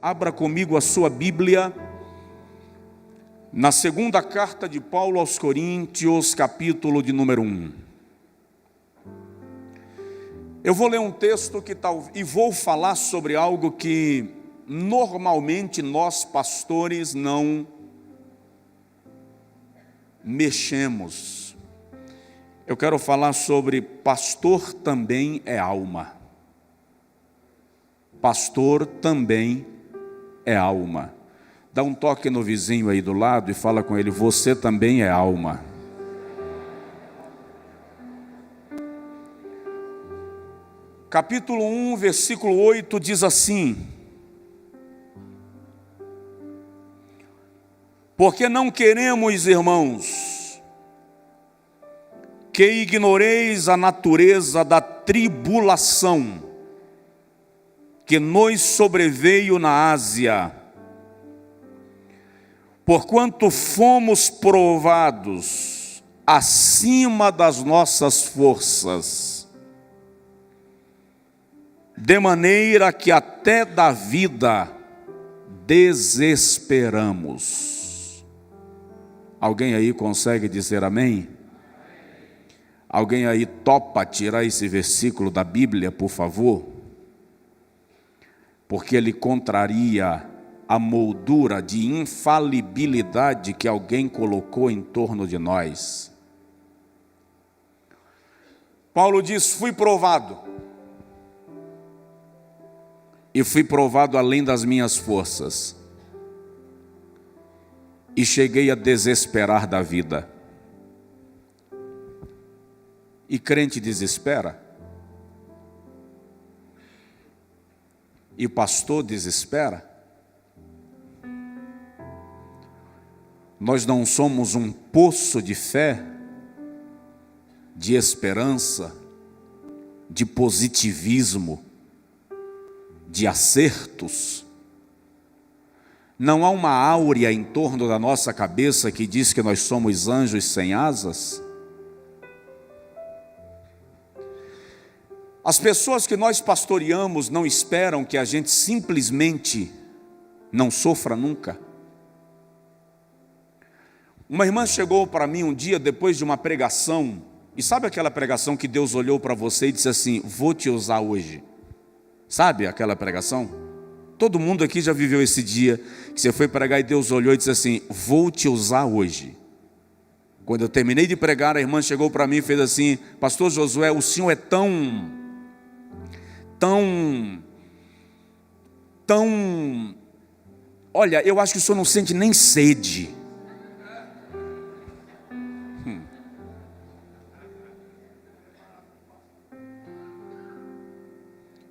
Abra comigo a sua Bíblia na segunda carta de Paulo aos Coríntios, capítulo de número 1. Eu vou ler um texto e vou falar sobre algo que normalmente nós pastores não mexemos. Eu quero falar sobre pastor também é alma. Pastor também é alma. Dá um toque no vizinho aí do lado e fala com ele: você também é alma. Capítulo 1, versículo 8 diz assim: porque não queremos, irmãos, que ignoreis a natureza da tribulação que nos sobreveio na Ásia, porquanto fomos provados acima das nossas forças, de maneira que até da vida desesperamos. Alguém aí consegue dizer amém? Alguém aí topa tirar esse versículo da Bíblia, por favor? Porque ele contraria a moldura de infalibilidade que alguém colocou em torno de nós. Paulo diz: fui provado, e fui provado além das minhas forças, e cheguei a desesperar da vida. E crente desespera? E pastor desespera? Nós não somos um poço de fé, de esperança, de positivismo, de acertos. Não há uma áurea em torno da nossa cabeça que diz que nós somos anjos sem asas? As pessoas que nós pastoreamos não esperam que a gente simplesmente não sofra nunca. Uma irmã chegou para mim um dia depois de uma pregação, e sabe aquela pregação que Deus olhou para você e disse assim: vou te usar hoje? Sabe aquela pregação? Todo mundo aqui já viveu esse dia que você foi pregar e Deus olhou e disse assim: vou te usar hoje. Quando eu terminei de pregar, a irmã chegou para mim e fez assim: pastor Josué, o senhor é tão, olha, eu acho que o senhor não sente nem sede.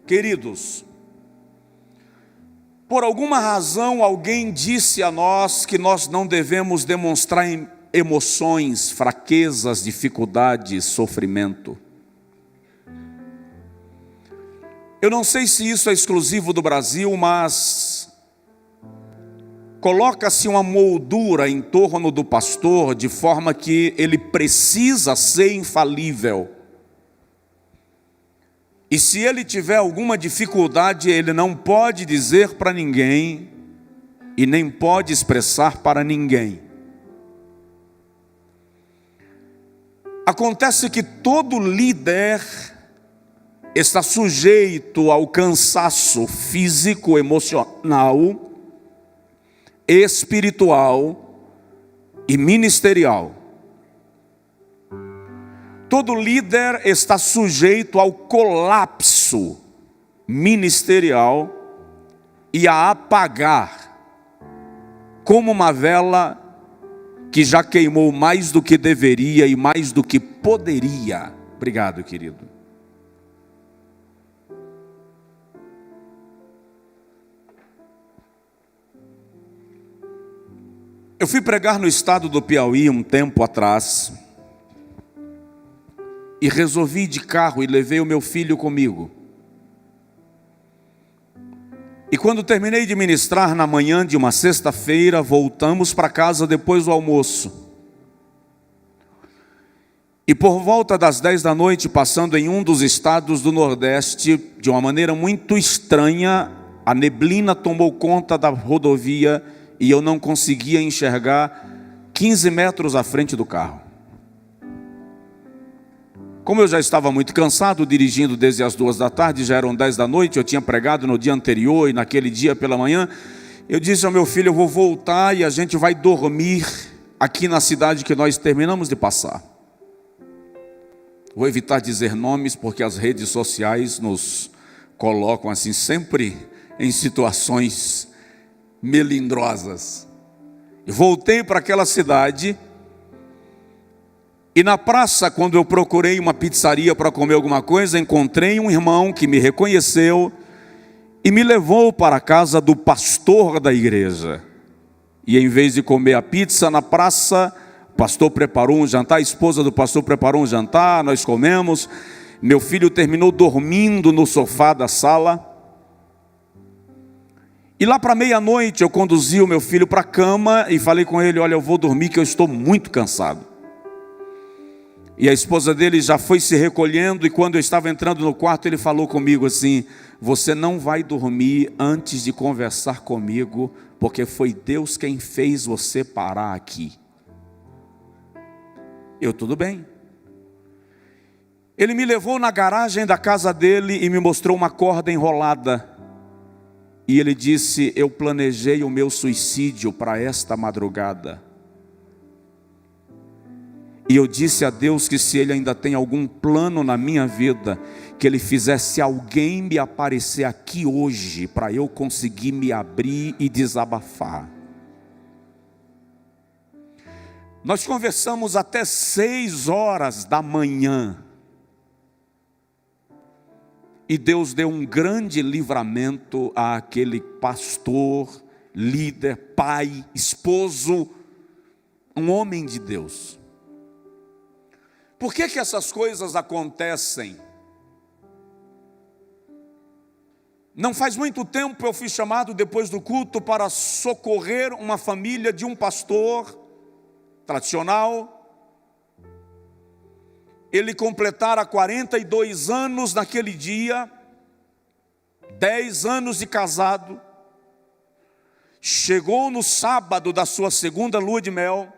Queridos, por alguma razão alguém disse a nós que nós não devemos demonstrar emoções, fraquezas, dificuldades, sofrimento. Eu não sei se isso é exclusivo do Brasil, mas coloca-se uma moldura em torno do pastor de forma que ele precisa ser infalível. E se ele tiver alguma dificuldade, ele não pode dizer para ninguém e nem pode expressar para ninguém. Acontece que todo líder está sujeito ao cansaço físico, emocional, espiritual e ministerial. Todo líder está sujeito ao colapso ministerial e a apagar, como uma vela que já queimou mais do que deveria e mais do que poderia. Obrigado, querido. Eu fui pregar no estado do Piauí um tempo atrás, e resolvi ir de carro e levei o meu filho comigo. E quando terminei de ministrar na manhã de uma sexta-feira, voltamos para casa depois do almoço. E por volta das 10 da noite, passando em um dos estados do Nordeste, de uma maneira muito estranha, A neblina tomou conta da rodovia e eu não conseguia enxergar 15 metros à frente do carro. Como eu já estava muito cansado, dirigindo desde as 2 da tarde, já eram 10 da noite, eu tinha pregado no dia anterior e naquele dia pela manhã, eu disse ao meu filho, eu vou voltar e a gente vai dormir aqui na cidade que nós terminamos de passar. Vou evitar dizer nomes, porque as redes sociais nos colocam assim sempre em situações melindrosas. Eu voltei para aquela cidade e na praça, quando eu procurei uma pizzaria para comer alguma coisa, encontrei um irmão que me reconheceu e me levou para a casa do pastor da igreja. E em vez de comer a pizza na praça, o pastor preparou um jantar, a esposa do pastor preparou um jantar, nós comemos. Meu filho terminou dormindo no sofá da sala. E lá para meia-noite eu conduzi o meu filho para a cama e falei com ele, olha, eu vou dormir que eu estou muito cansado. E a esposa dele já foi se recolhendo e quando eu estava entrando no quarto ele falou comigo assim, você não vai dormir antes de conversar comigo, porque foi Deus quem fez você parar aqui. Eu, tudo bem. Ele me levou na garagem da casa dele e me mostrou uma corda enrolada. E ele disse, eu planejei o meu suicídio para esta madrugada. E eu disse a Deus que se Ele ainda tem algum plano na minha vida, que Ele fizesse alguém me aparecer aqui hoje, para eu conseguir me abrir e desabafar. Nós conversamos até 6 horas da manhã. E Deus deu um grande livramento àquele pastor, líder, pai, esposo, um homem de Deus. Por que que essas coisas acontecem? Não faz muito tempo eu fui chamado depois do culto para socorrer uma família de um pastor tradicional. Ele completara 42 anos naquele dia, 10 anos de casado. Chegou no sábado da sua segunda lua de mel.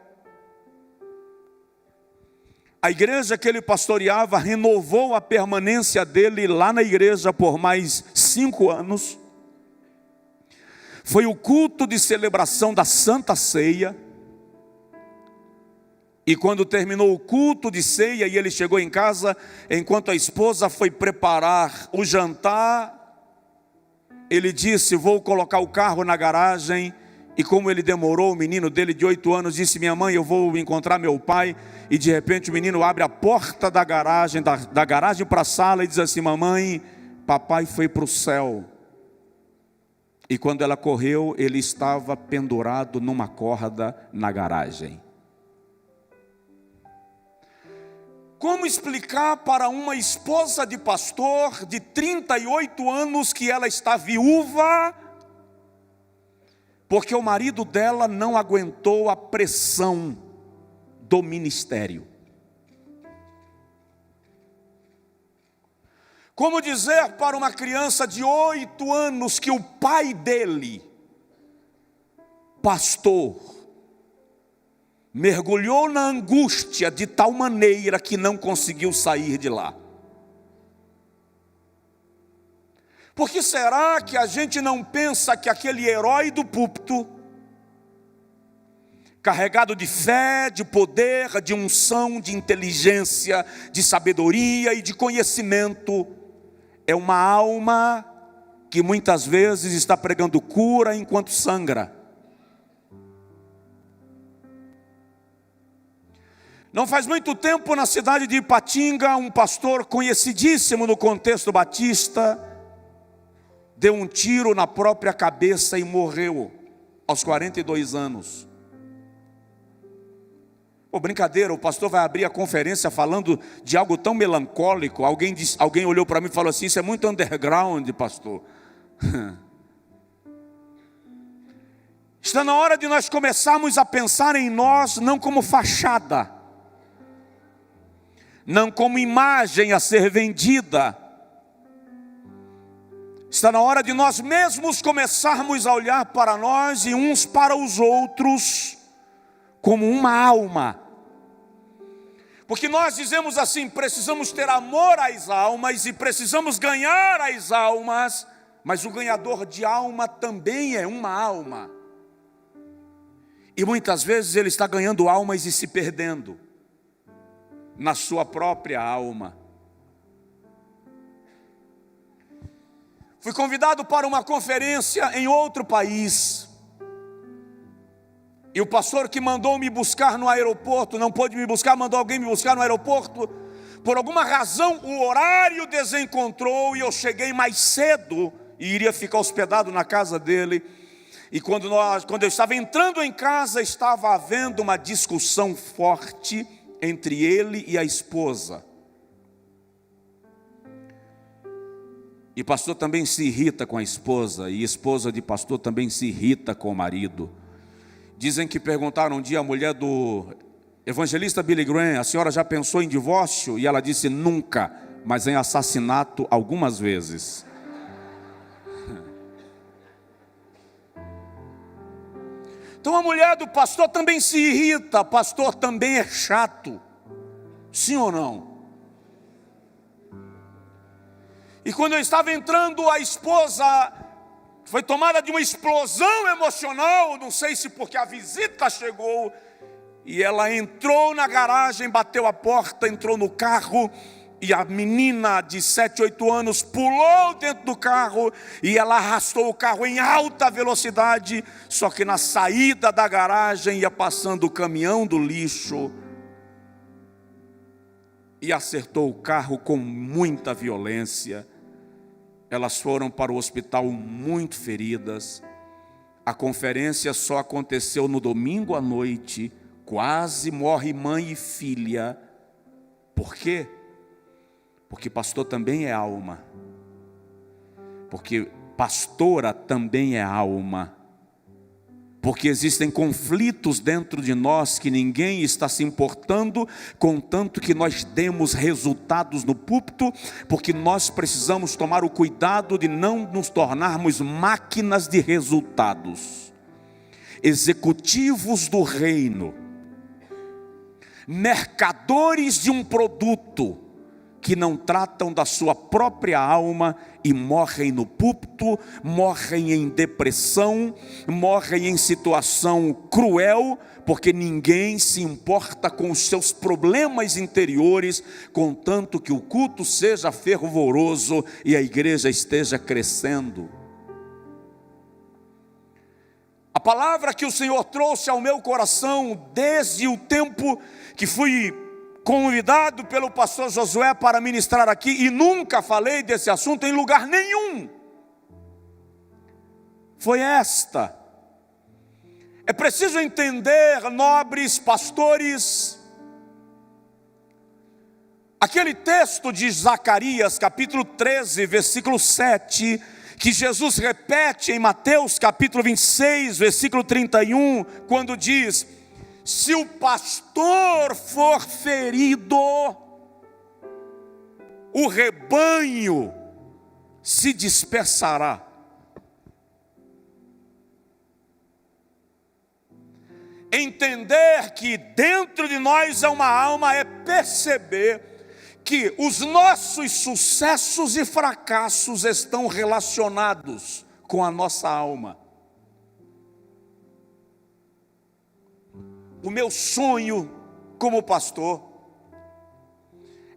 A igreja que ele pastoreava renovou a permanência dele lá na igreja por mais 5 anos. Foi o culto de celebração da Santa Ceia. E quando terminou o culto de ceia e ele chegou em casa, enquanto a esposa foi preparar o jantar, ele disse, vou colocar o carro na garagem. E como ele demorou, o menino dele de 8 anos disse, minha mãe, eu vou encontrar meu pai. E de repente o menino abre a porta da garagem para a sala e diz assim, mamãe, papai foi para o céu. E quando ela correu, ele estava pendurado numa corda na garagem. Como explicar para uma esposa de pastor de 38 anos que ela está viúva, porque o marido dela não aguentou a pressão do ministério? Como dizer para uma criança de 8 anos que o pai dele, pastor, mergulhou na angústia de tal maneira que não conseguiu sair de lá? Por que será que a gente não pensa que aquele herói do púlpito, carregado de fé, de poder, de unção, de inteligência, de sabedoria e de conhecimento, é uma alma que muitas vezes está pregando cura enquanto sangra? Não faz muito tempo, na cidade de Ipatinga, um pastor conhecidíssimo no contexto batista deu um tiro na própria cabeça e morreu aos 42 anos. Brincadeira, o pastor vai abrir a conferência falando de algo tão melancólico. Alguém olhou para mim e falou assim, isso é muito underground, pastor. Está na hora de nós começarmos a pensar em nós não como fachada, não como imagem a ser vendida. Está na hora de nós mesmos começarmos a olhar para nós e uns para os outros como uma alma. Porque nós dizemos assim, precisamos ter amor às almas e precisamos ganhar as almas, mas o ganhador de alma também é uma alma. E muitas vezes ele está ganhando almas e se perdendo na sua própria alma. Fui convidado para uma conferência em outro país. E o pastor que mandou me buscar no aeroporto, não pôde me buscar, mandou alguém me buscar no aeroporto. Por alguma razão o horário desencontrou e eu cheguei mais cedo e iria ficar hospedado na casa dele. E quando eu estava entrando em casa, estava havendo uma discussão forte entre ele e a esposa. E pastor também se irrita com a esposa, e esposa de pastor também se irrita com o marido. Dizem que perguntaram um dia a mulher do evangelista Billy Graham: a senhora já pensou em divórcio? E ela disse: nunca, mas em assassinato algumas vezes. Então a mulher do pastor também se irrita, pastor também é chato. Sim ou não? E quando eu estava entrando, a esposa foi tomada de uma explosão emocional, não sei se porque a visita chegou, e ela entrou na garagem, bateu a porta, entrou no carro, e a menina de 7, 8 anos pulou dentro do carro, e ela arrastou o carro em alta velocidade, só que na saída da garagem ia passando o caminhão do lixo, e acertou o carro com muita violência. Elas foram para o hospital muito feridas. A conferência só aconteceu no domingo à noite. Quase morre mãe e filha. Por quê? Porque pastor também é alma. Porque pastora também é alma. Porque existem conflitos dentro de nós que ninguém está se importando, contanto que nós demos resultados no púlpito, porque nós precisamos tomar o cuidado de não nos tornarmos máquinas de resultados, executivos do reino, mercadores de um produto, que não tratam da sua própria alma e morrem no púlpito, morrem em depressão, morrem em situação cruel, porque ninguém se importa com os seus problemas interiores, contanto que o culto seja fervoroso e a igreja esteja crescendo. A palavra que o Senhor trouxe ao meu coração desde o tempo que fui convidado pelo pastor Josué para ministrar aqui, e nunca falei desse assunto em lugar nenhum, foi esta: é preciso entender, nobres pastores, aquele texto de Zacarias, capítulo 13, versículo 7, que Jesus repete em Mateus, capítulo 26, versículo 31, quando diz: se o pastor for ferido, o rebanho se dispersará. Entender que dentro de nós é uma alma é perceber que os nossos sucessos e fracassos estão relacionados com a nossa alma. O meu sonho como pastor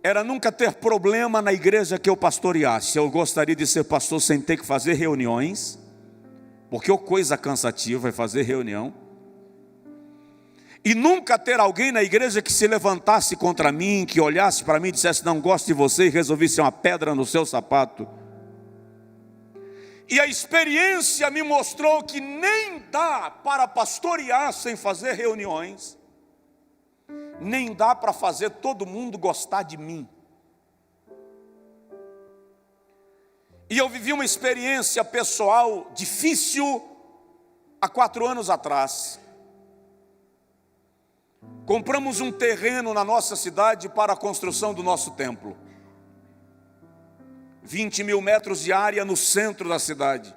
era nunca ter problema na igreja que eu pastoreasse. Eu gostaria de ser pastor sem ter que fazer reuniões, porque coisa cansativa é fazer reunião. E nunca ter alguém na igreja que se levantasse contra mim, que olhasse para mim e dissesse: não gosto de você, e resolvesse ser uma pedra no seu sapato. E a experiência me mostrou que nem dá para pastorear sem fazer reuniões, nem dá para fazer todo mundo gostar de mim. E eu vivi uma experiência pessoal difícil há 4 anos atrás. Compramos um terreno na nossa cidade para a construção do nosso templo. 20 mil metros de área no centro da cidade.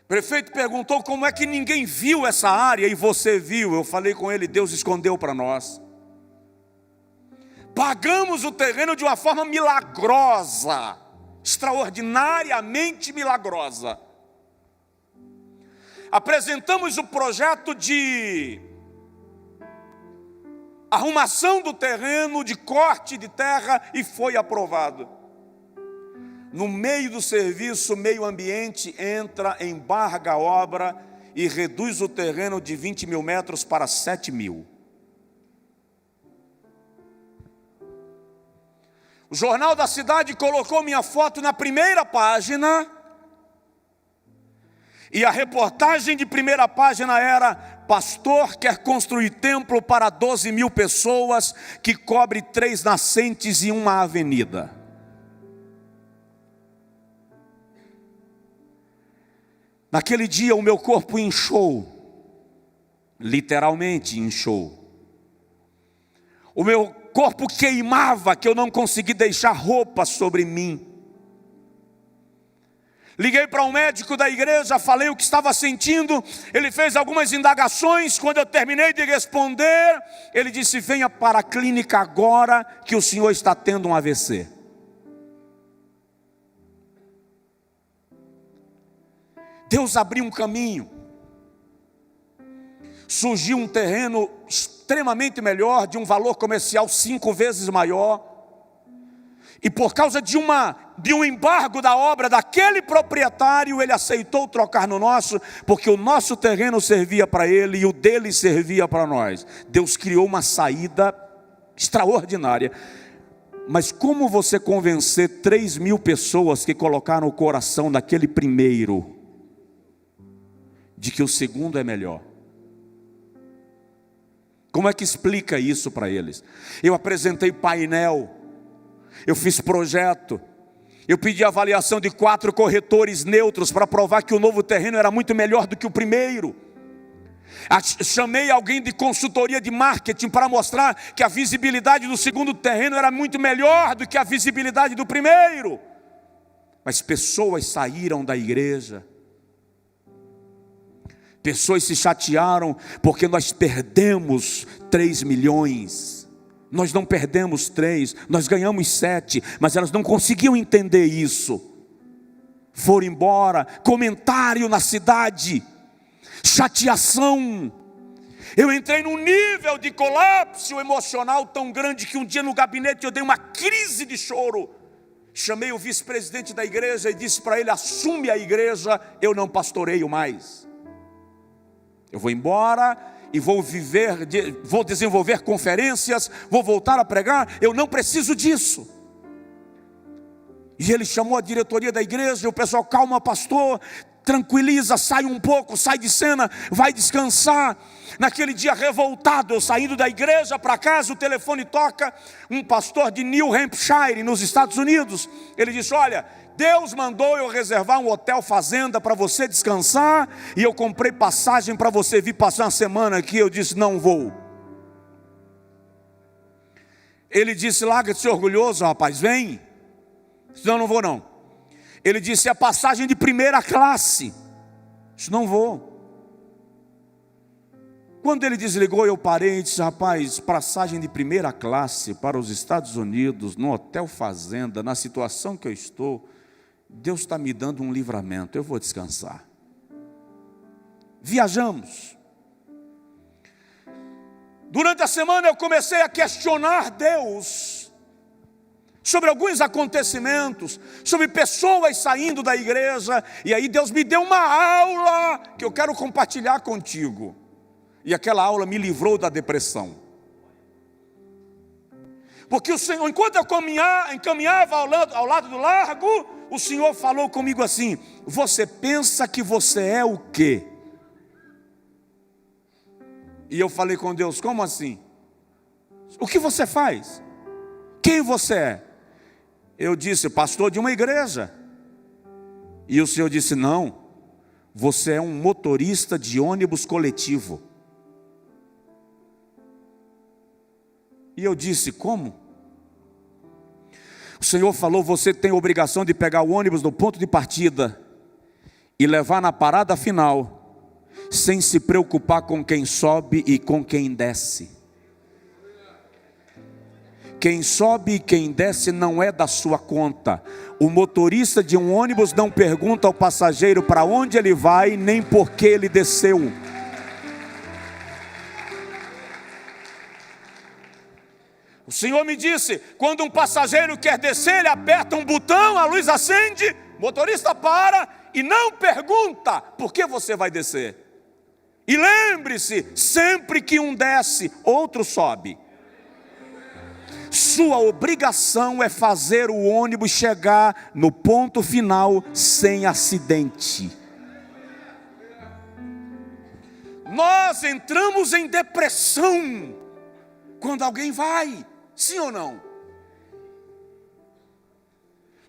O prefeito perguntou como é que ninguém viu essa área e você viu. Eu falei com ele, Deus escondeu para nós. Pagamos o terreno de uma forma milagrosa, extraordinariamente milagrosa. Apresentamos o projeto de arrumação do terreno, de corte de terra, e foi aprovado. No meio do serviço, o meio ambiente entra, embarga a obra e reduz o terreno de 20 mil metros para 7 mil. O jornal da cidade colocou minha foto na primeira página, e a reportagem de primeira página era: pastor quer construir templo para 12 mil pessoas, que cobre 3 nascentes e uma avenida. Naquele dia o meu corpo inchou, literalmente inchou. O meu corpo queimava, que eu não consegui deixar roupa sobre mim. Liguei para um médico da igreja, falei o que estava sentindo. Ele fez algumas indagações. Quando eu terminei de responder, ele disse: venha para a clínica agora, que o senhor está tendo um AVC. Deus abriu um caminho. Surgiu um terreno extremamente melhor, de um valor comercial 5 vezes maior. E por causa de um embargo da obra daquele proprietário, ele aceitou trocar no nosso, porque o nosso terreno servia para ele e o dele servia para nós. Deus criou uma saída extraordinária. Mas como você convencer 3 mil pessoas que colocaram o coração naquele primeiro, de que o segundo é melhor? Como é que explica isso para eles? Eu apresentei painel, eu fiz projeto, eu pedi avaliação de 4 corretores neutros para provar que o novo terreno era muito melhor do que o primeiro. Chamei alguém de consultoria de marketing para mostrar que a visibilidade do segundo terreno era muito melhor do que a visibilidade do primeiro. Mas pessoas saíram da igreja. Pessoas se chatearam porque nós perdemos 3 milhões. Nós não perdemos 3, nós ganhamos 7, mas elas não conseguiam entender isso. Foram embora, comentário na cidade, chateação. Eu entrei num nível de colapso emocional tão grande que um dia no gabinete eu dei uma crise de choro. Chamei o vice-presidente da igreja e disse para ele: assume a igreja, eu não pastoreio mais. Eu vou embora e vou desenvolver conferências, vou voltar a pregar, eu não preciso disso. E ele chamou a diretoria da igreja, e o pessoal: calma, pastor, tranquiliza, sai um pouco, sai de cena, vai descansar. Naquele dia revoltado, eu saindo da igreja para casa, o telefone toca, um pastor de New Hampshire, nos Estados Unidos. Ele disse: olha, Deus mandou eu reservar um hotel fazenda para você descansar, e eu comprei passagem para você vir passar uma semana aqui. Eu disse: não vou. Ele disse: larga de ser orgulhoso, rapaz, vem. Senão não vou não. Ele disse: é passagem de primeira classe. Eu disse: não vou. Quando ele desligou, eu parei e disse: rapaz, passagem de primeira classe para os Estados Unidos, no hotel fazenda, na situação que eu estou, Deus está me dando um livramento, eu vou descansar. Viajamos. Durante a semana eu comecei a questionar Deus sobre alguns acontecimentos, sobre pessoas saindo da igreja, e aí Deus me deu uma aula que eu quero compartilhar contigo. E aquela aula me livrou da depressão. Porque o Senhor, enquanto eu encaminhava ao lado do largo, o Senhor falou comigo assim: você pensa que você é o quê? E eu falei com Deus: como assim? O que você faz? Quem você é? Eu disse: pastor de uma igreja. E o Senhor disse: não, você é um motorista de ônibus coletivo. E eu disse: como? O Senhor falou: você tem a obrigação de pegar o ônibus do ponto de partida e levar na parada final, sem se preocupar com quem sobe e com quem desce. Quem sobe e quem desce não é da sua conta. O motorista de um ônibus não pergunta ao passageiro para onde ele vai, nem por que ele desceu. O Senhor me disse: quando um passageiro quer descer, ele aperta um botão, a luz acende, o motorista para e não pergunta por que você vai descer. E lembre-se, sempre que um desce, outro sobe. Sua obrigação é fazer o ônibus chegar no ponto final sem acidente. Nós entramos em depressão quando alguém vai, sim ou não?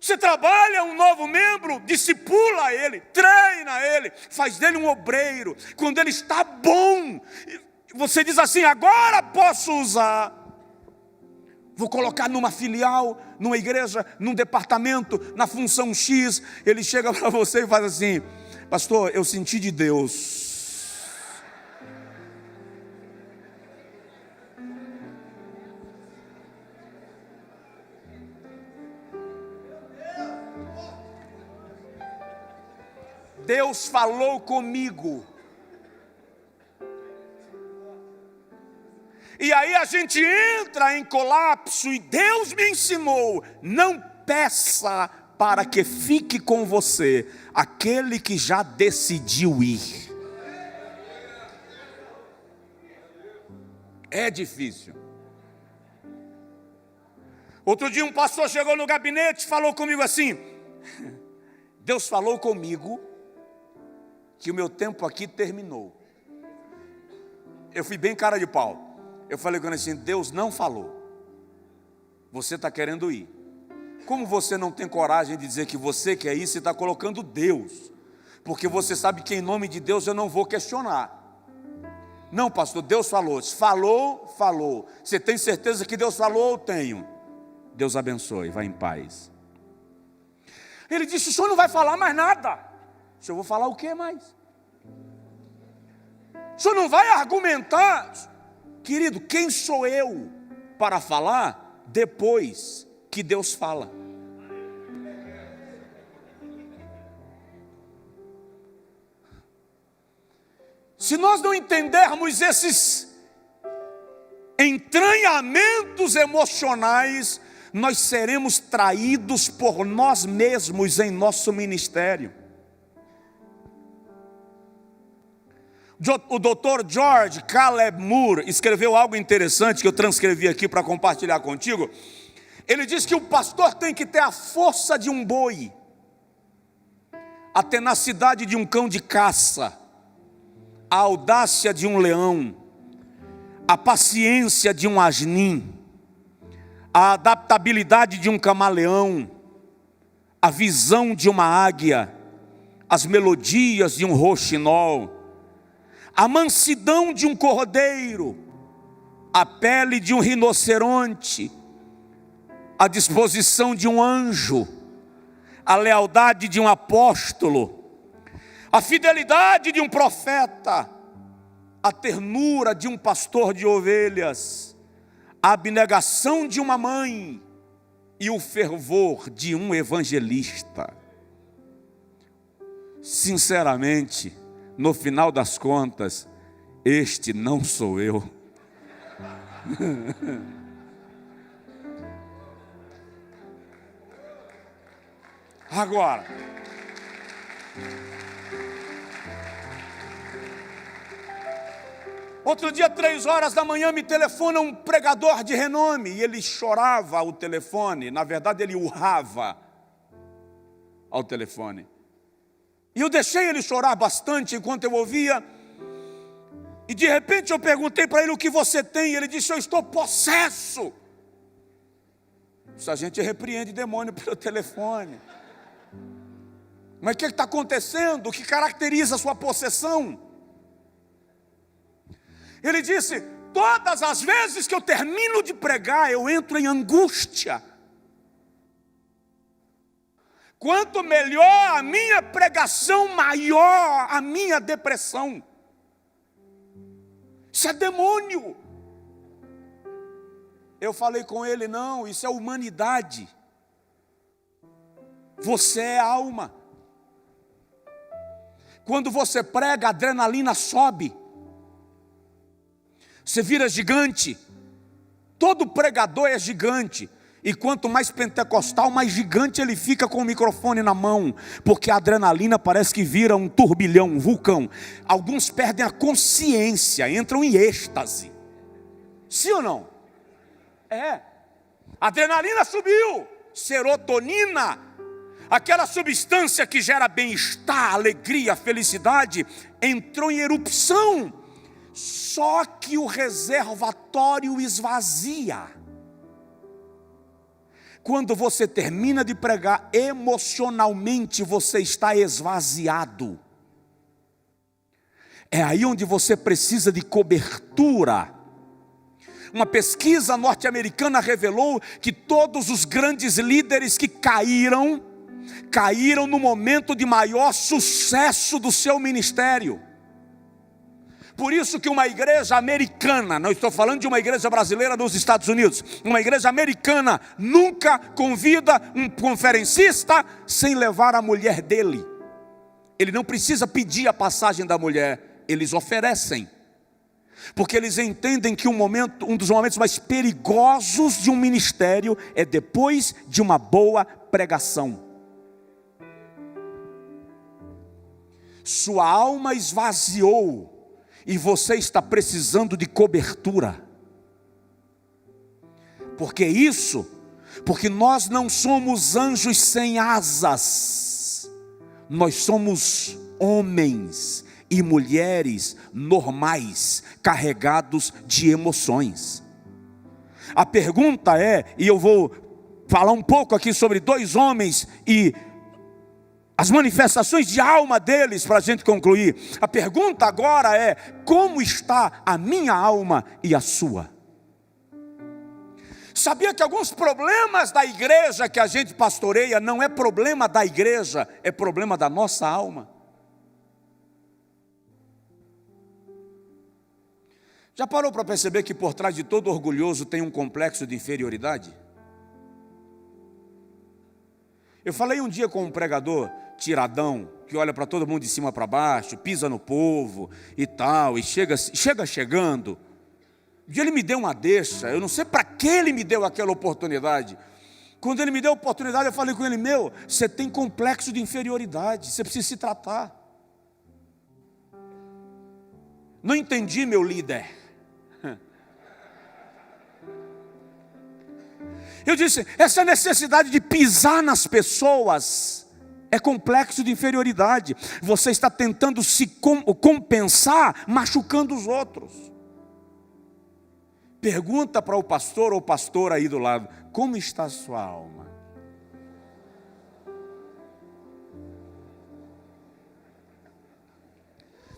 Você trabalha um novo membro, discipula ele, treina ele, faz dele um obreiro. Quando ele está bom, você diz assim: agora posso usar. Vou colocar numa filial, numa igreja, num departamento, na função X. Ele chega para você e faz assim: pastor, eu senti de Deus. Deus falou comigo. E aí a gente entra em colapso, e Deus me ensinou: não peça para que fique com você aquele que já decidiu ir. É difícil. Outro dia um pastor chegou no gabinete e falou comigo assim: Deus falou comigo que o meu tempo aqui terminou. Eu fui bem cara de pau. Eu falei com ele assim: Deus não falou. Você está querendo ir. Como você não tem coragem de dizer que você quer ir, você está colocando Deus. Porque você sabe que em nome de Deus eu não vou questionar. Não, pastor, Deus falou. Falou, falou. Você tem certeza que Deus falou? Eu tenho. Deus abençoe, vá em paz. Ele disse: o senhor não vai falar mais nada. Eu vou falar o que mais? O senhor não vai argumentar? Querido, quem sou eu para falar depois que Deus fala? Se nós não entendermos esses entranhamentos emocionais, nós seremos traídos por nós mesmos em nosso ministério. O Dr. George Caleb Moore escreveu algo interessante que eu transcrevi aqui para compartilhar contigo. Ele diz que o pastor tem que ter a força de um boi, a tenacidade de um cão de caça, a audácia de um leão, a paciência de um asnim, a adaptabilidade de um camaleão, a visão de uma águia, as melodias de um roxinol, a mansidão de um cordeiro, a pele de um rinoceronte, a disposição de um anjo, a lealdade de um apóstolo, a fidelidade de um profeta, a ternura de um pastor de ovelhas, a abnegação de uma mãe e o fervor de um evangelista. Sinceramente, no final das contas, este não sou eu. Agora, outro dia, 3h da manhã, me telefona um pregador de renome, e ele chorava ao telefone. Na verdade, ele urrava ao telefone. E eu deixei ele chorar bastante enquanto eu ouvia. E de repente eu perguntei para ele: o que você tem? E ele disse: eu estou possesso. Se a gente repreende demônio pelo telefone. Mas o que está acontecendo? O que caracteriza a sua possessão? Ele disse: todas as vezes que eu termino de pregar, eu entro em angústia. Quanto melhor a minha pregação, maior a minha depressão. Isso é demônio. Eu falei com ele, não, isso é humanidade. Você é alma. Quando você prega, a adrenalina sobe. Você vira gigante. Todo pregador é gigante. E quanto mais pentecostal, mais gigante ele fica com o microfone na mão. Porque a adrenalina parece que vira um turbilhão, um vulcão. Alguns perdem a consciência, entram em êxtase. Sim ou não? É. A adrenalina subiu. Serotonina, aquela substância que gera bem-estar, alegria, felicidade, entrou em erupção. Só que o reservatório esvazia. Quando você termina de pregar, emocionalmente você está esvaziado. É aí onde você precisa de cobertura. Uma pesquisa norte-americana revelou que todos os grandes líderes que caíram no momento de maior sucesso do seu ministério. Por isso que uma igreja americana, não estou falando de uma igreja brasileira nos Estados Unidos, uma igreja americana nunca convida um conferencista sem levar a mulher dele. Ele não precisa pedir a passagem da mulher, eles oferecem. Porque eles entendem que um dos momentos mais perigosos de um ministério é depois de uma boa pregação. Sua alma esvaziou e você está precisando de cobertura. Porque nós não somos anjos sem asas. Nós somos homens e mulheres normais, carregados de emoções. A pergunta é, e eu vou falar um pouco aqui sobre dois homens e as manifestações de alma deles para a gente concluir. A pergunta agora é, como está a minha alma e a sua? Sabia que alguns problemas da igreja que a gente pastoreia não é problema da igreja, é problema da nossa alma? Já parou para perceber que por trás de todo orgulhoso tem um complexo de inferioridade? Eu falei um dia com um pregador tiradão, que olha para todo mundo de cima para baixo, pisa no povo e tal, e chega chegando. E ele me deu uma deixa, eu não sei para que ele me deu aquela oportunidade. Quando ele me deu a oportunidade, eu falei com ele, você tem complexo de inferioridade, você precisa se tratar. Não entendi, meu líder. Eu disse, essa necessidade de pisar nas pessoas é complexo de inferioridade. Você está tentando se compensar, machucando os outros. Pergunta para o pastor ou pastora aí do lado, como está a sua alma?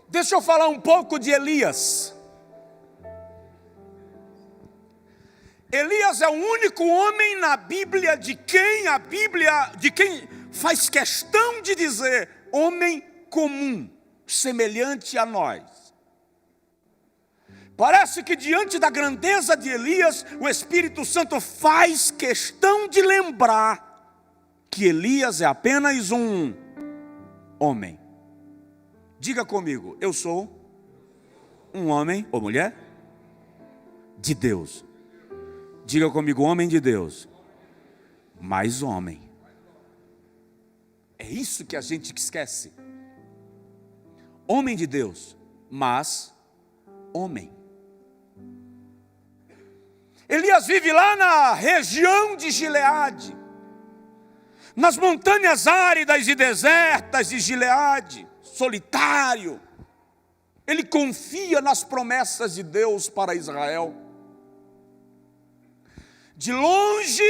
Deixa eu falar um pouco de Elias. Elias é o único homem na Bíblia de quem faz questão de dizer homem comum, semelhante a nós. Parece que diante da grandeza de Elias, o Espírito Santo faz questão de lembrar que Elias é apenas um homem. Diga comigo, eu sou um homem ou mulher de Deus. Diga comigo, homem de Deus, mais homem. É isso que a gente esquece. Homem de Deus, mas homem. Elias vive lá na região de Gileade, nas montanhas áridas e desertas de Gileade, solitário. Ele confia nas promessas de Deus para Israel. De longe,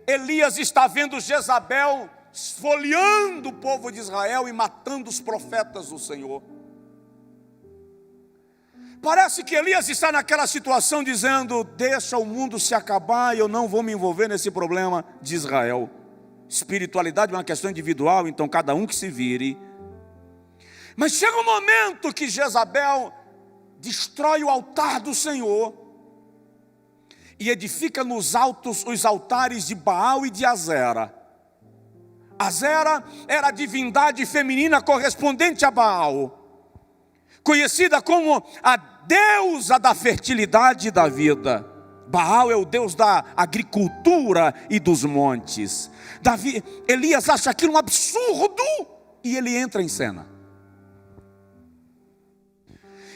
Elias está vendo Jezabel esfoliando o povo de Israel e matando os profetas do Senhor. Parece que Elias está naquela situação dizendo, deixa o mundo se acabar e eu não vou me envolver nesse problema de Israel. Espiritualidade é uma questão individual, então cada um que se vire. Mas chega um momento que Jezabel destrói o altar do Senhor e edifica nos altos os altares de Baal e de Azera. Azera era a divindade feminina correspondente a Baal, conhecida como a deusa da fertilidade e da vida. Baal é o deus da agricultura e dos montes. Elias acha aquilo um absurdo e ele entra em cena.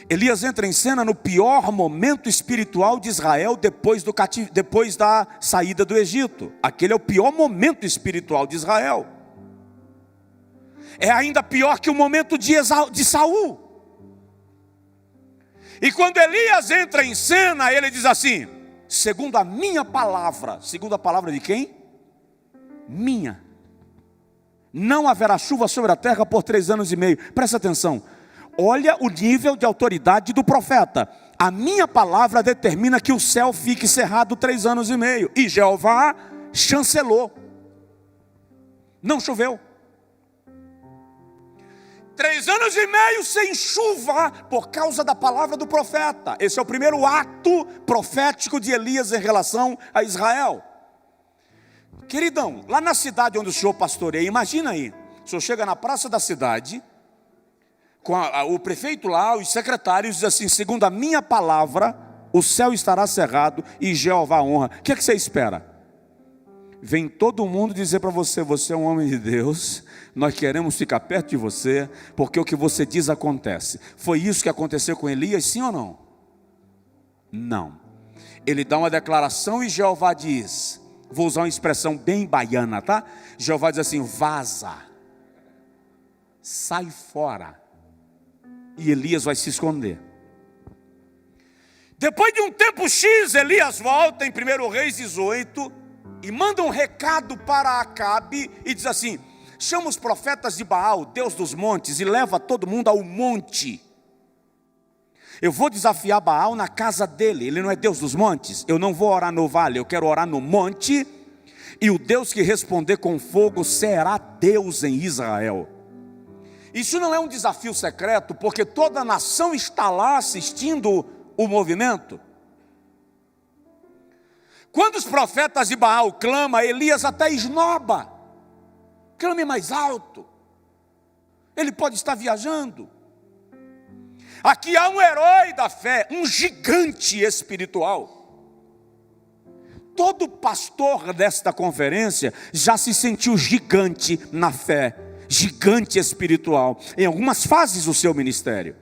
Elias entra em cena no pior momento espiritual de Israel depois da saída do Egito. Aquele é o pior momento espiritual de Israel. É ainda pior que o momento de Saul. E quando Elias entra em cena, ele diz assim: segundo a minha palavra. Segundo a palavra de quem? Minha. Não haverá chuva sobre a terra por 3 anos e meio. Presta atenção. Olha o nível de autoridade do profeta. A minha palavra determina que o céu fique cerrado 3 anos e meio. E Jeová chancelou. Não choveu. 3 anos e meio sem chuva por causa da palavra do profeta. Esse é o primeiro ato profético de Elias em relação a Israel. Queridão, lá na cidade onde o senhor pastoreia, imagina aí, o senhor chega na praça da cidade, com o prefeito lá, os secretários, diz assim: segundo a minha palavra, o céu estará cerrado e Jeová honra. O que é que você espera? Vem todo mundo dizer para você: você é um homem de Deus, nós queremos ficar perto de você, porque o que você diz acontece. Foi isso que aconteceu com Elias, sim ou não? Não. Ele dá uma declaração e Jeová diz, vou usar uma expressão bem baiana, tá? Jeová diz assim: vaza, sai fora. E Elias vai se esconder. Depois de um tempo X, Elias volta em 1 Reis 18 e manda um recado para Acabe e diz assim: chama os profetas de Baal, Deus dos montes, e leva todo mundo ao monte. Eu vou desafiar Baal na casa dele. Ele não é Deus dos montes. Eu não vou orar no vale, eu quero orar no monte. E o Deus que responder com fogo será Deus em Israel. Isso não é um desafio secreto, porque toda a nação está lá assistindo o movimento. Quando os profetas de Baal clamam, Elias até esnoba. Clame mais alto. Ele pode estar viajando. Aqui há um herói da fé, um gigante espiritual. Todo pastor desta conferência já se sentiu gigante na fé, gigante espiritual, em algumas fases do seu ministério.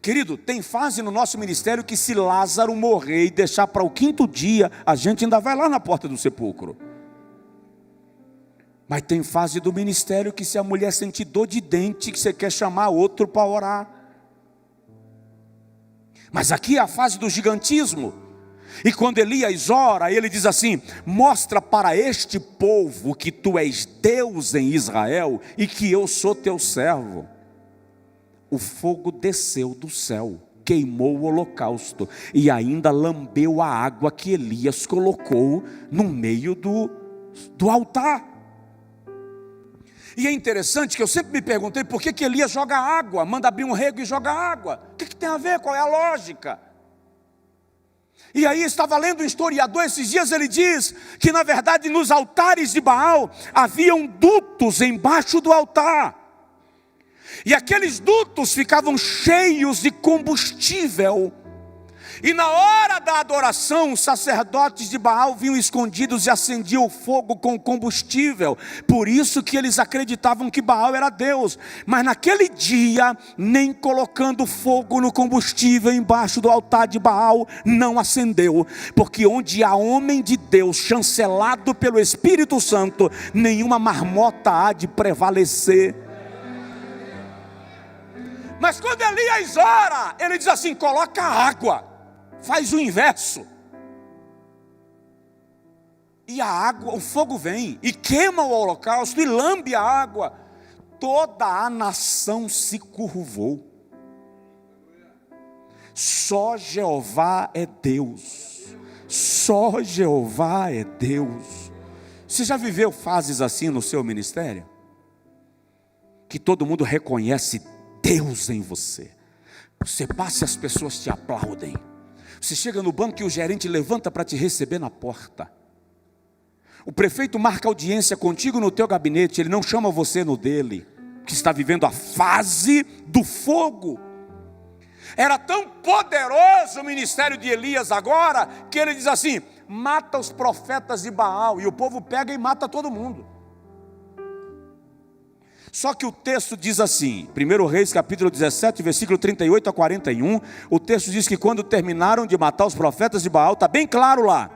Querido, tem fase no nosso ministério que se Lázaro morrer e deixar para o 5º dia, a gente ainda vai lá na porta do sepulcro. Mas tem fase do ministério que se a mulher sentir dor de dente, que você quer chamar outro para orar. Mas aqui é a fase do gigantismo. E quando Elias ora, ele diz assim: mostra para este povo que tu és Deus em Israel e que eu sou teu servo. O fogo desceu do céu, queimou o holocausto e ainda lambeu a água que Elias colocou no meio do altar. E é interessante que eu sempre me perguntei por que Elias joga água, manda abrir um rego e joga água. O que tem a ver? Qual é a lógica? E aí estava lendo um historiador esses dias, ele diz que na verdade nos altares de Baal haviam dutos embaixo do altar. E aqueles dutos ficavam cheios de combustível. E na hora da adoração, os sacerdotes de Baal vinham escondidos e acendiam o fogo com combustível. Por isso que eles acreditavam que Baal era Deus. Mas naquele dia, nem colocando fogo no combustível embaixo do altar de Baal, não acendeu. Porque onde há homem de Deus chancelado pelo Espírito Santo, nenhuma marmota há de prevalecer. Mas quando Elias ora, ele diz assim: coloca água. Faz o inverso. E a água, o fogo vem e queima o holocausto e lambe a água. Toda a nação se curvou. Só Jeová é Deus. Só Jeová é Deus. Você já viveu fases assim no seu ministério? Que todo mundo reconhece Deus em você. Você passa e as pessoas te aplaudem. Você chega no banco e o gerente levanta para te receber na porta. O prefeito marca audiência contigo no teu gabinete, ele não chama você no dele, que está vivendo a fase do fogo. Era tão poderoso o ministério de Elias agora, que ele diz assim: mata os profetas de Baal, e o povo pega e mata todo mundo. Só que o texto diz assim, 1 Reis capítulo 17, versículo 38 a 41, o texto diz que quando terminaram de matar os profetas de Baal, está bem claro lá,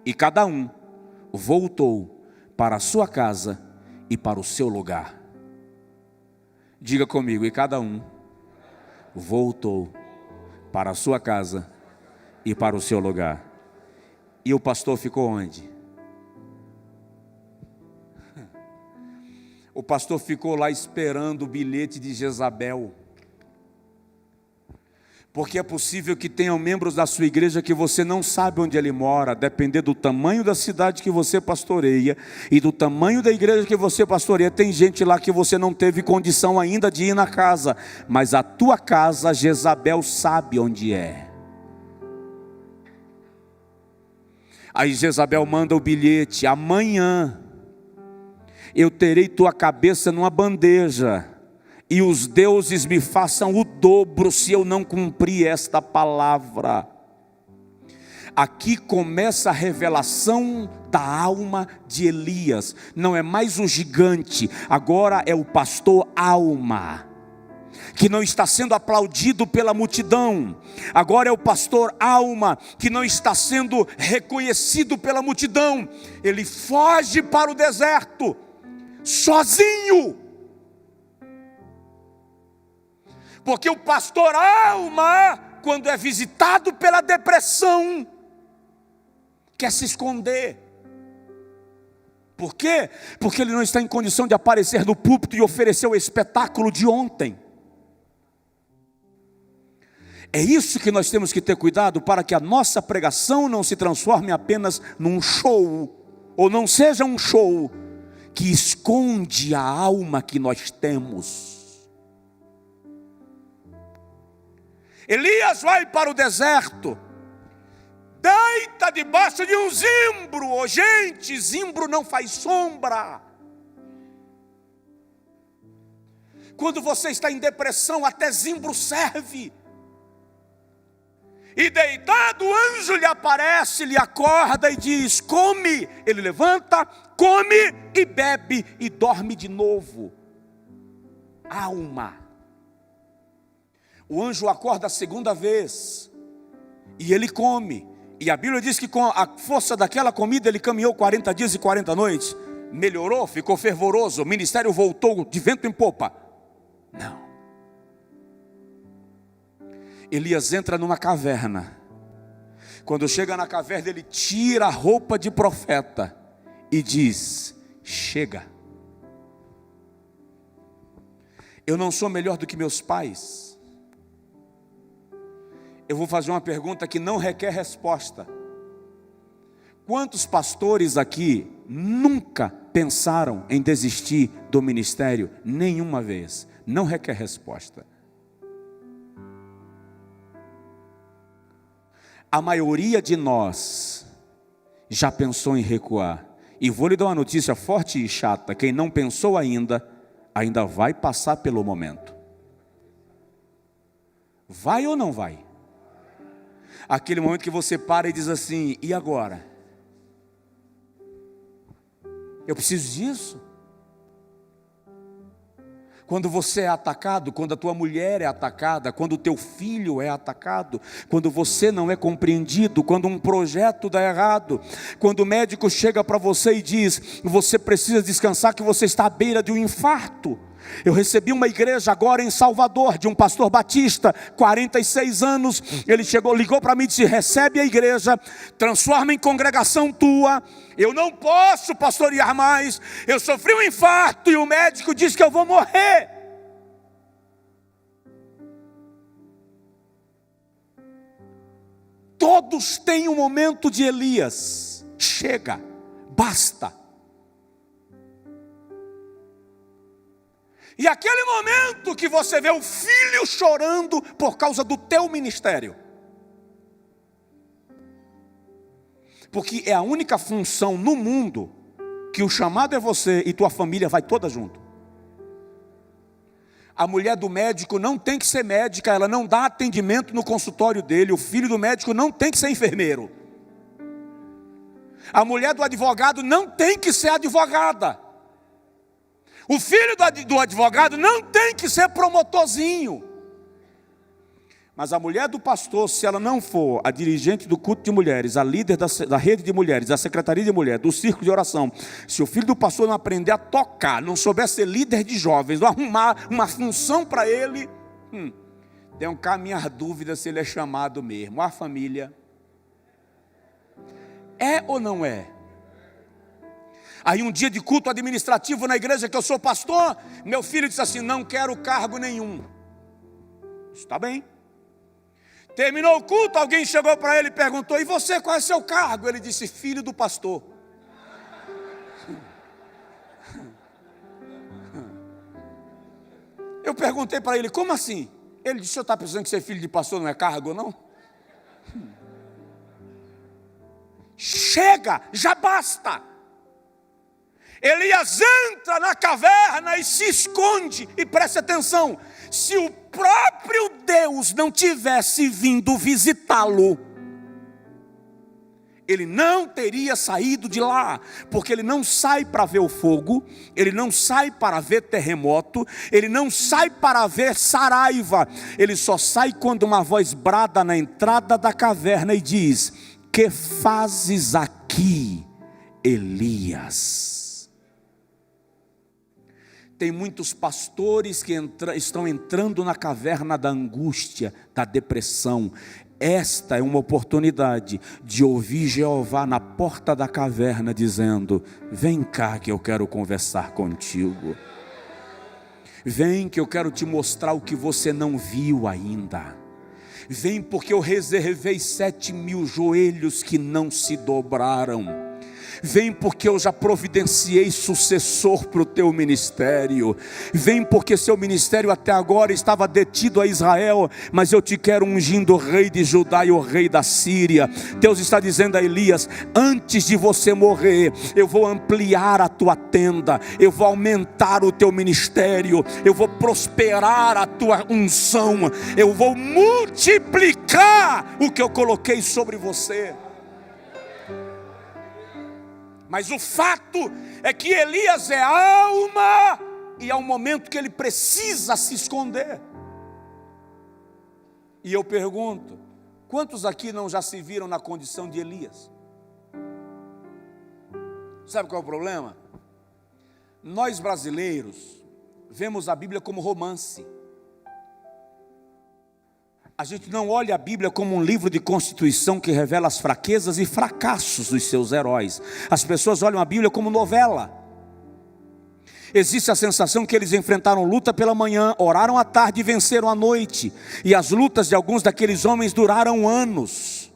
e cada um voltou para a sua casa e para o seu lugar. Diga comigo, e cada um voltou para a sua casa e para o seu lugar. E o pastor ficou onde? O pastor ficou lá esperando o bilhete de Jezabel. Porque é possível que tenham membros da sua igreja que você não sabe onde ele mora, depender do tamanho da cidade que você pastoreia e do tamanho da igreja que você pastoreia. Tem gente lá que você não teve condição ainda de ir na casa, mas a tua casa, Jezabel sabe onde é. Aí Jezabel manda o bilhete: amanhã eu terei tua cabeça numa bandeja, e os deuses me façam o dobro se eu não cumprir esta palavra. Aqui começa a revelação da alma de Elias. Não é mais o gigante, agora é o pastor alma, que não está sendo aplaudido pela multidão. Agora é o pastor alma, que não está sendo reconhecido pela multidão. Ele foge para o deserto, sozinho. Porque o pastor alma, quando é visitado pela depressão, quer se esconder. Por quê? Porque ele não está em condição de aparecer no púlpito e oferecer o espetáculo de ontem. É isso que nós temos que ter cuidado, para que a nossa pregação não se transforme apenas num show, ou não seja um show que esconde a alma que nós temos. Elias vai para o deserto, deita debaixo de um zimbro. Oh, gente, zimbro não faz sombra. Quando você está em depressão, até zimbro serve. E deitado, o anjo lhe aparece, lhe acorda e diz: come. Ele levanta, come e bebe e dorme de novo. Alma. O anjo acorda a segunda vez e ele come. E a Bíblia diz que com a força daquela comida ele caminhou 40 dias e 40 noites. Melhorou, ficou fervoroso, o ministério voltou de vento em popa. Não. Elias entra numa caverna. Quando chega na caverna, ele tira a roupa de profeta e diz: chega. Eu não sou melhor do que meus pais. Eu vou fazer uma pergunta que não requer resposta. Quantos pastores aqui nunca pensaram em desistir do ministério? Nenhuma vez. Não requer resposta. A maioria de nós já pensou em recuar. E vou lhe dar uma notícia forte e chata: quem não pensou ainda vai passar pelo momento. Vai ou não vai? Aquele momento que você para e diz assim: e agora? Eu preciso disso? Quando você é atacado, quando a tua mulher é atacada, quando o teu filho é atacado, quando você não é compreendido, quando um projeto dá errado, quando o médico chega para você e diz: você precisa descansar, que você está à beira de um infarto. Eu recebi uma igreja agora em Salvador, de um pastor batista, 46 anos, ele ligou para mim e disse: recebe a igreja, transforma em congregação tua. Eu não posso pastorear mais, eu sofri um infarto e o médico disse que eu vou morrer. Todos têm um momento de Elias: chega, basta, E aquele momento que você vê o filho chorando por causa do teu ministério. Porque é a única função no mundo que o chamado é você e tua família vai toda junto. A mulher do médico não tem que ser médica, ela não dá atendimento no consultório dele. O filho do médico não tem que ser enfermeiro. A mulher do advogado não tem que ser advogada. O filho do advogado não tem que ser promotorzinho. Mas a mulher do pastor, se ela não for a dirigente do culto de mulheres, a líder da rede de mulheres, da secretaria de mulheres, do círculo de oração, se o filho do pastor não aprender a tocar, não souber ser líder de jovens, não arrumar uma função para ele, tem cá a minha dúvida se ele é chamado mesmo. A família é ou não é? Aí um dia de culto administrativo na igreja que eu sou pastor, meu filho disse assim: não quero cargo nenhum. Está bem. Terminou o culto, alguém chegou para ele e perguntou: e você, qual é o seu cargo? Ele disse: filho do pastor. Eu perguntei para ele: como assim? Ele disse: o senhor está pensando que ser filho de pastor não é cargo, não? Chega, já basta. Elias entra na caverna e se esconde. E preste atenção: se o próprio Deus não tivesse vindo visitá-lo, ele não teria saído de lá. Porque ele não sai para ver o fogo, ele não sai para ver terremoto, ele não sai para ver saraiva. Ele só sai quando uma voz brada na entrada da caverna e diz: que fazes aqui, Elias? Tem muitos pastores que estão entrando na caverna da angústia, da depressão. Esta é uma oportunidade de ouvir Jeová na porta da caverna dizendo: vem cá que eu quero conversar contigo. Vem que eu quero te mostrar o que você não viu ainda. Vem porque eu reservei 7.000 joelhos que não se dobraram. Vem porque eu já providenciei sucessor para o teu ministério. Vem porque seu ministério até agora estava detido a Israel, mas eu te quero ungindo o rei de Judá e o rei da Síria. Deus está dizendo a Elias: antes de você morrer, eu vou ampliar a tua tenda, eu vou aumentar o teu ministério, eu vou prosperar a tua unção, eu vou multiplicar o que eu coloquei sobre você. Mas o fato é que Elias é alma, e há um momento que ele precisa se esconder. E eu pergunto: quantos aqui não já se viram na condição de Elias? Sabe qual é o problema? Nós brasileiros vemos a Bíblia como romance. A gente não olha a Bíblia como um livro de constituição que revela as fraquezas e fracassos dos seus heróis. As pessoas olham a Bíblia como novela. Existe a sensação que eles enfrentaram luta pela manhã, oraram à tarde e venceram à noite. E as lutas de alguns daqueles homens duraram anos.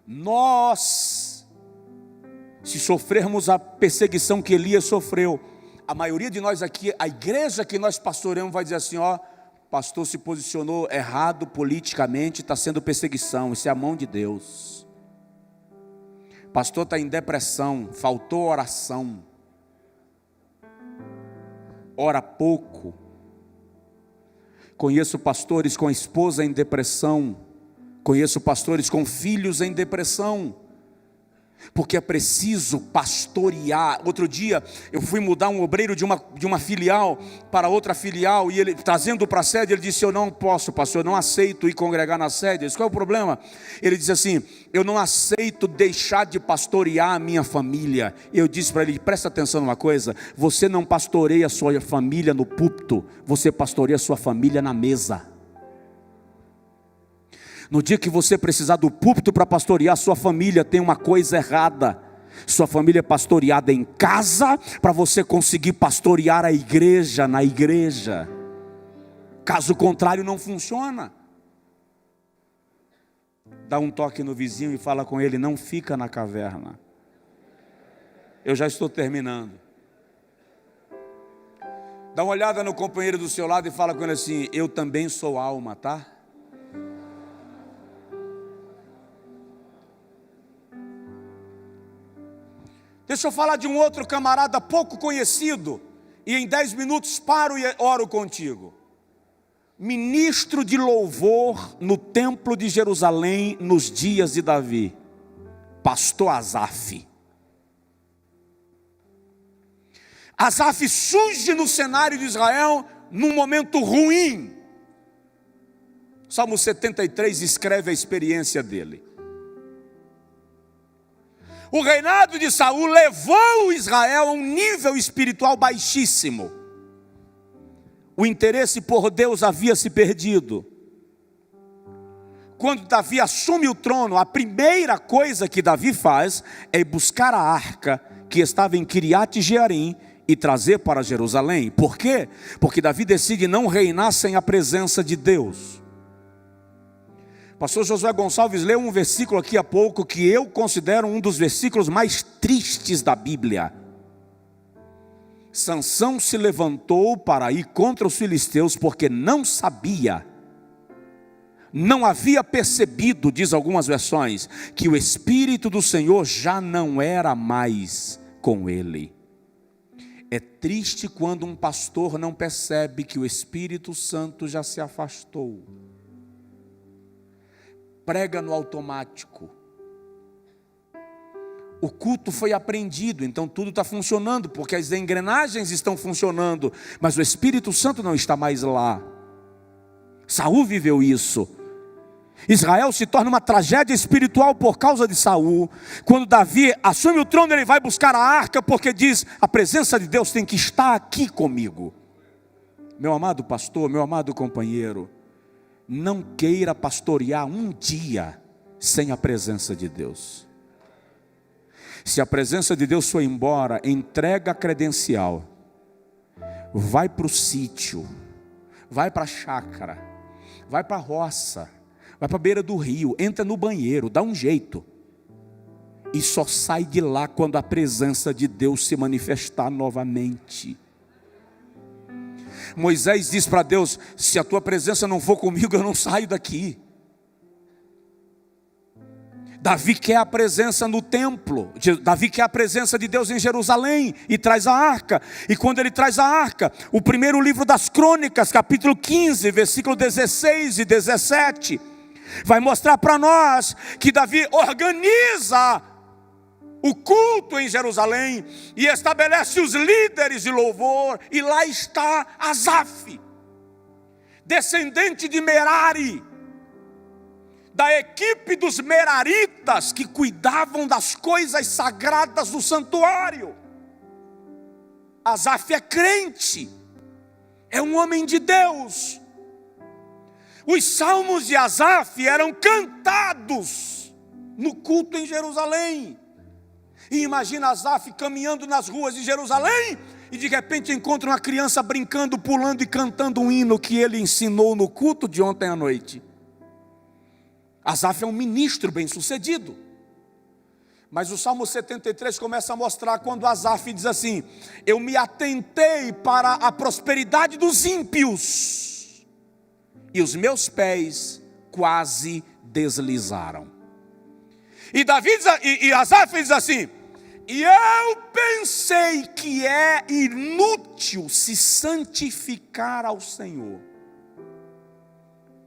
Nós, se sofrermos a perseguição que Elias sofreu, a maioria de nós aqui, a igreja que nós pastoreamos vai dizer assim: ó, pastor se posicionou errado politicamente, está sendo perseguição, isso é a mão de Deus. Pastor está em depressão, faltou oração, ora pouco. Conheço pastores com esposa em depressão, conheço pastores com filhos em depressão, porque é preciso pastorear. Outro dia eu fui mudar um obreiro de uma filial para outra filial, e ele, trazendo para a sede, ele disse: eu não posso, pastor, eu não aceito ir congregar na sede. Eu disse: qual é o problema? Ele disse assim: eu não aceito deixar de pastorear a minha família. Eu disse para ele: presta atenção numa coisa, você não pastoreia a sua família no púlpito, você pastoreia a sua família na mesa. No dia que você precisar do púlpito para pastorear a sua família, tem uma coisa errada. Sua família é pastoreada em casa para você conseguir pastorear a igreja na igreja. Caso contrário, não funciona. Dá um toque no vizinho e fala com ele: não fica na caverna. Eu já estou terminando. Dá uma olhada no companheiro do seu lado e fala com ele assim: eu também sou alma, tá? Deixa eu falar de um outro camarada pouco conhecido, e em 10 minutos paro e oro contigo. Ministro de louvor no templo de Jerusalém nos dias de Davi, pastor Asaf. Asaf surge no cenário de Israel num momento ruim. Salmo 73 escreve a experiência dele. O reinado de Saul levou Israel a um nível espiritual baixíssimo. O interesse por Deus havia se perdido. Quando Davi assume o trono, a primeira coisa que Davi faz é buscar a arca que estava em Kiriat Jearim e trazer para Jerusalém. Por quê? Porque Davi decide não reinar sem a presença de Deus. Pastor Josué Gonçalves leu um versículo aqui há pouco que eu considero um dos versículos mais tristes da Bíblia. Sansão se levantou para ir contra os filisteus porque não sabia, não havia percebido, diz algumas versões, que o Espírito do Senhor já não era mais com ele. É triste quando um pastor não percebe que o Espírito Santo já se afastou. Prega no automático. O culto foi aprendido, então tudo está funcionando, porque as engrenagens estão funcionando, mas o Espírito Santo não está mais lá. Saul viveu isso. Israel se torna uma tragédia espiritual por causa de Saul. Quando Davi assume o trono, ele vai buscar a arca, porque diz: a presença de Deus tem que estar aqui comigo. Meu amado pastor, meu amado companheiro, não queira pastorear um dia sem a presença de Deus. Se a presença de Deus for embora, entrega a credencial, vai para o sítio, vai para a chácara, vai para a roça, vai para a beira do rio, entra no banheiro, dá um jeito, e só sai de lá quando a presença de Deus se manifestar novamente. Moisés diz para Deus: se a tua presença não for comigo, eu não saio daqui. Davi quer a presença no templo, Davi quer a presença de Deus em Jerusalém, e traz a arca. E quando ele traz a arca, o primeiro livro das Crônicas, capítulo 15, versículo 16 e 17, vai mostrar para nós que Davi organiza o culto em Jerusalém e estabelece os líderes de louvor, e lá está Asaf, descendente de Merari, da equipe dos meraritas que cuidavam das coisas sagradas do santuário. Asaf é crente, é um homem de Deus. Os salmos de Asaf eram cantados no culto em Jerusalém. E imagina Asaf caminhando nas ruas de Jerusalém e de repente encontra uma criança brincando, pulando e cantando um hino que ele ensinou no culto de ontem à noite. Asaf é um ministro bem sucedido. Mas o Salmo 73 começa a mostrar quando Asaf diz assim: eu me atentei para a prosperidade dos ímpios, e os meus pés quase deslizaram. E Asaf diz assim: e eu pensei que é inútil se santificar ao Senhor.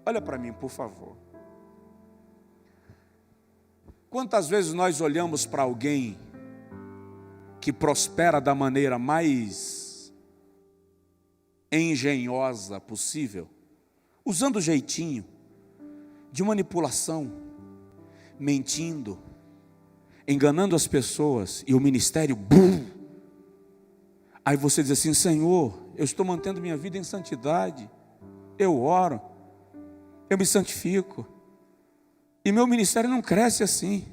Olha para mim, por favor. Quantas vezes nós olhamos para alguém que prospera da maneira mais engenhosa possível, usando jeitinho de manipulação, mentindo, enganando as pessoas, e o ministério, aí você diz assim: Senhor, eu estou mantendo minha vida em santidade, eu oro, eu me santifico, e meu ministério não cresce assim.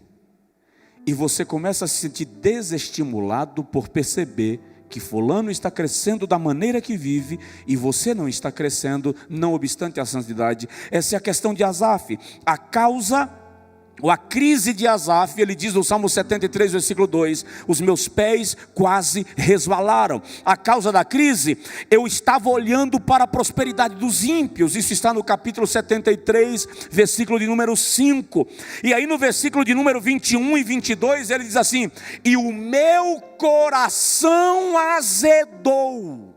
E você começa a se sentir desestimulado por perceber que fulano está crescendo da maneira que vive e você não está crescendo, não obstante a santidade. Essa é a questão de Asaf. A causa ou a crise de Asaf, ele diz no Salmo 73, versículo 2, os meus pés quase resvalaram. A causa da crise, eu estava olhando para a prosperidade dos ímpios. Isso está no capítulo 73, versículo de número 5. E aí no versículo de número 21 e 22, ele diz assim: e o meu coração azedou.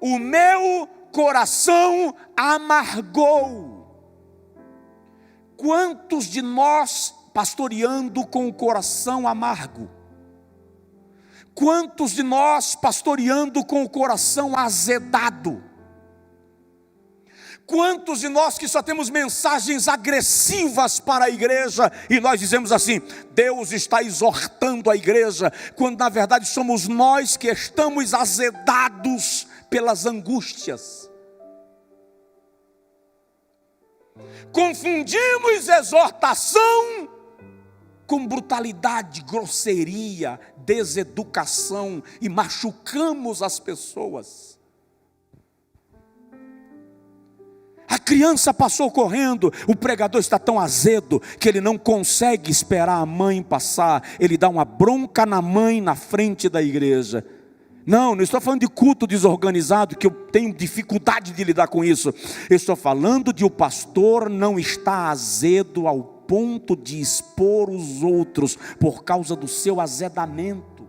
O meu coração amargou. Quantos de nós pastoreando com o coração amargo? Quantos de nós pastoreando com o coração azedado? Quantos de nós que só temos mensagens agressivas para a igreja e nós dizemos assim: Deus está exortando a igreja, quando na verdade somos nós que estamos azedados pelas angústias. Confundimos exortação com brutalidade, grosseria, deseducação e machucamos as pessoas. A criança passou correndo, o pregador está tão azedo que ele não consegue esperar a mãe passar, ele dá uma bronca na mãe na frente da igreja. Não estou falando de culto desorganizado, que eu tenho dificuldade de lidar com isso. Eu estou falando de o pastor não estar azedo ao ponto de expor os outros por causa do seu azedamento.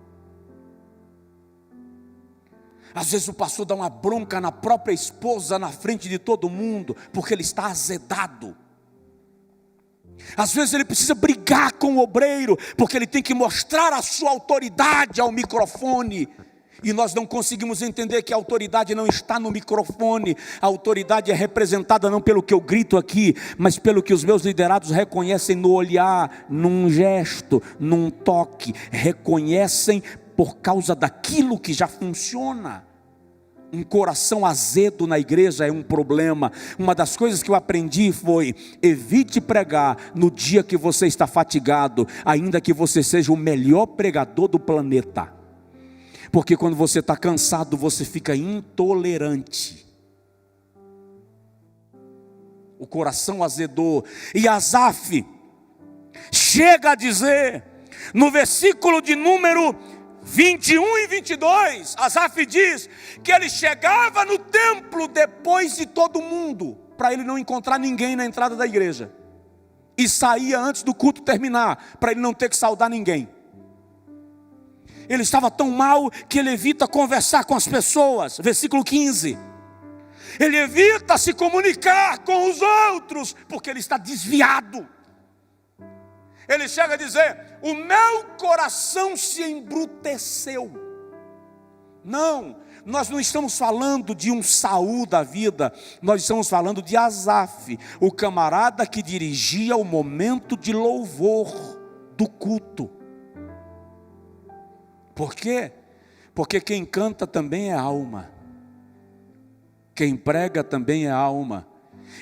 Às vezes o pastor dá uma bronca na própria esposa, na frente de todo mundo, porque ele está azedado. Às vezes ele precisa brigar com o obreiro, porque ele tem que mostrar a sua autoridade ao microfone. E nós não conseguimos entender que a autoridade não está no microfone. A autoridade é representada não pelo que eu grito aqui, mas pelo que os meus liderados reconhecem no olhar, num gesto, num toque. Reconhecem por causa daquilo que já funciona. Um coração azedo na igreja é um problema. Uma das coisas que eu aprendi foi: evite pregar no dia que você está fatigado, ainda que você seja o melhor pregador do planeta. Porque quando você está cansado, você fica intolerante. O coração azedou. E Asaf chega a dizer, no versículo de número 21 e 22, Asaf diz que ele chegava no templo depois de todo mundo, para ele não encontrar ninguém na entrada da igreja. E saía antes do culto terminar, para ele não ter que saudar ninguém. Ele estava tão mal que ele evita conversar com as pessoas. Versículo 15. Ele evita se comunicar com os outros, porque ele está desviado. Ele chega a dizer: o meu coração se embruteceu. Não, nós não estamos falando de um Saul da vida. Nós estamos falando de Asaf, o camarada que dirigia o momento de louvor do culto. Por quê? Porque quem canta também é alma. Quem prega também é alma.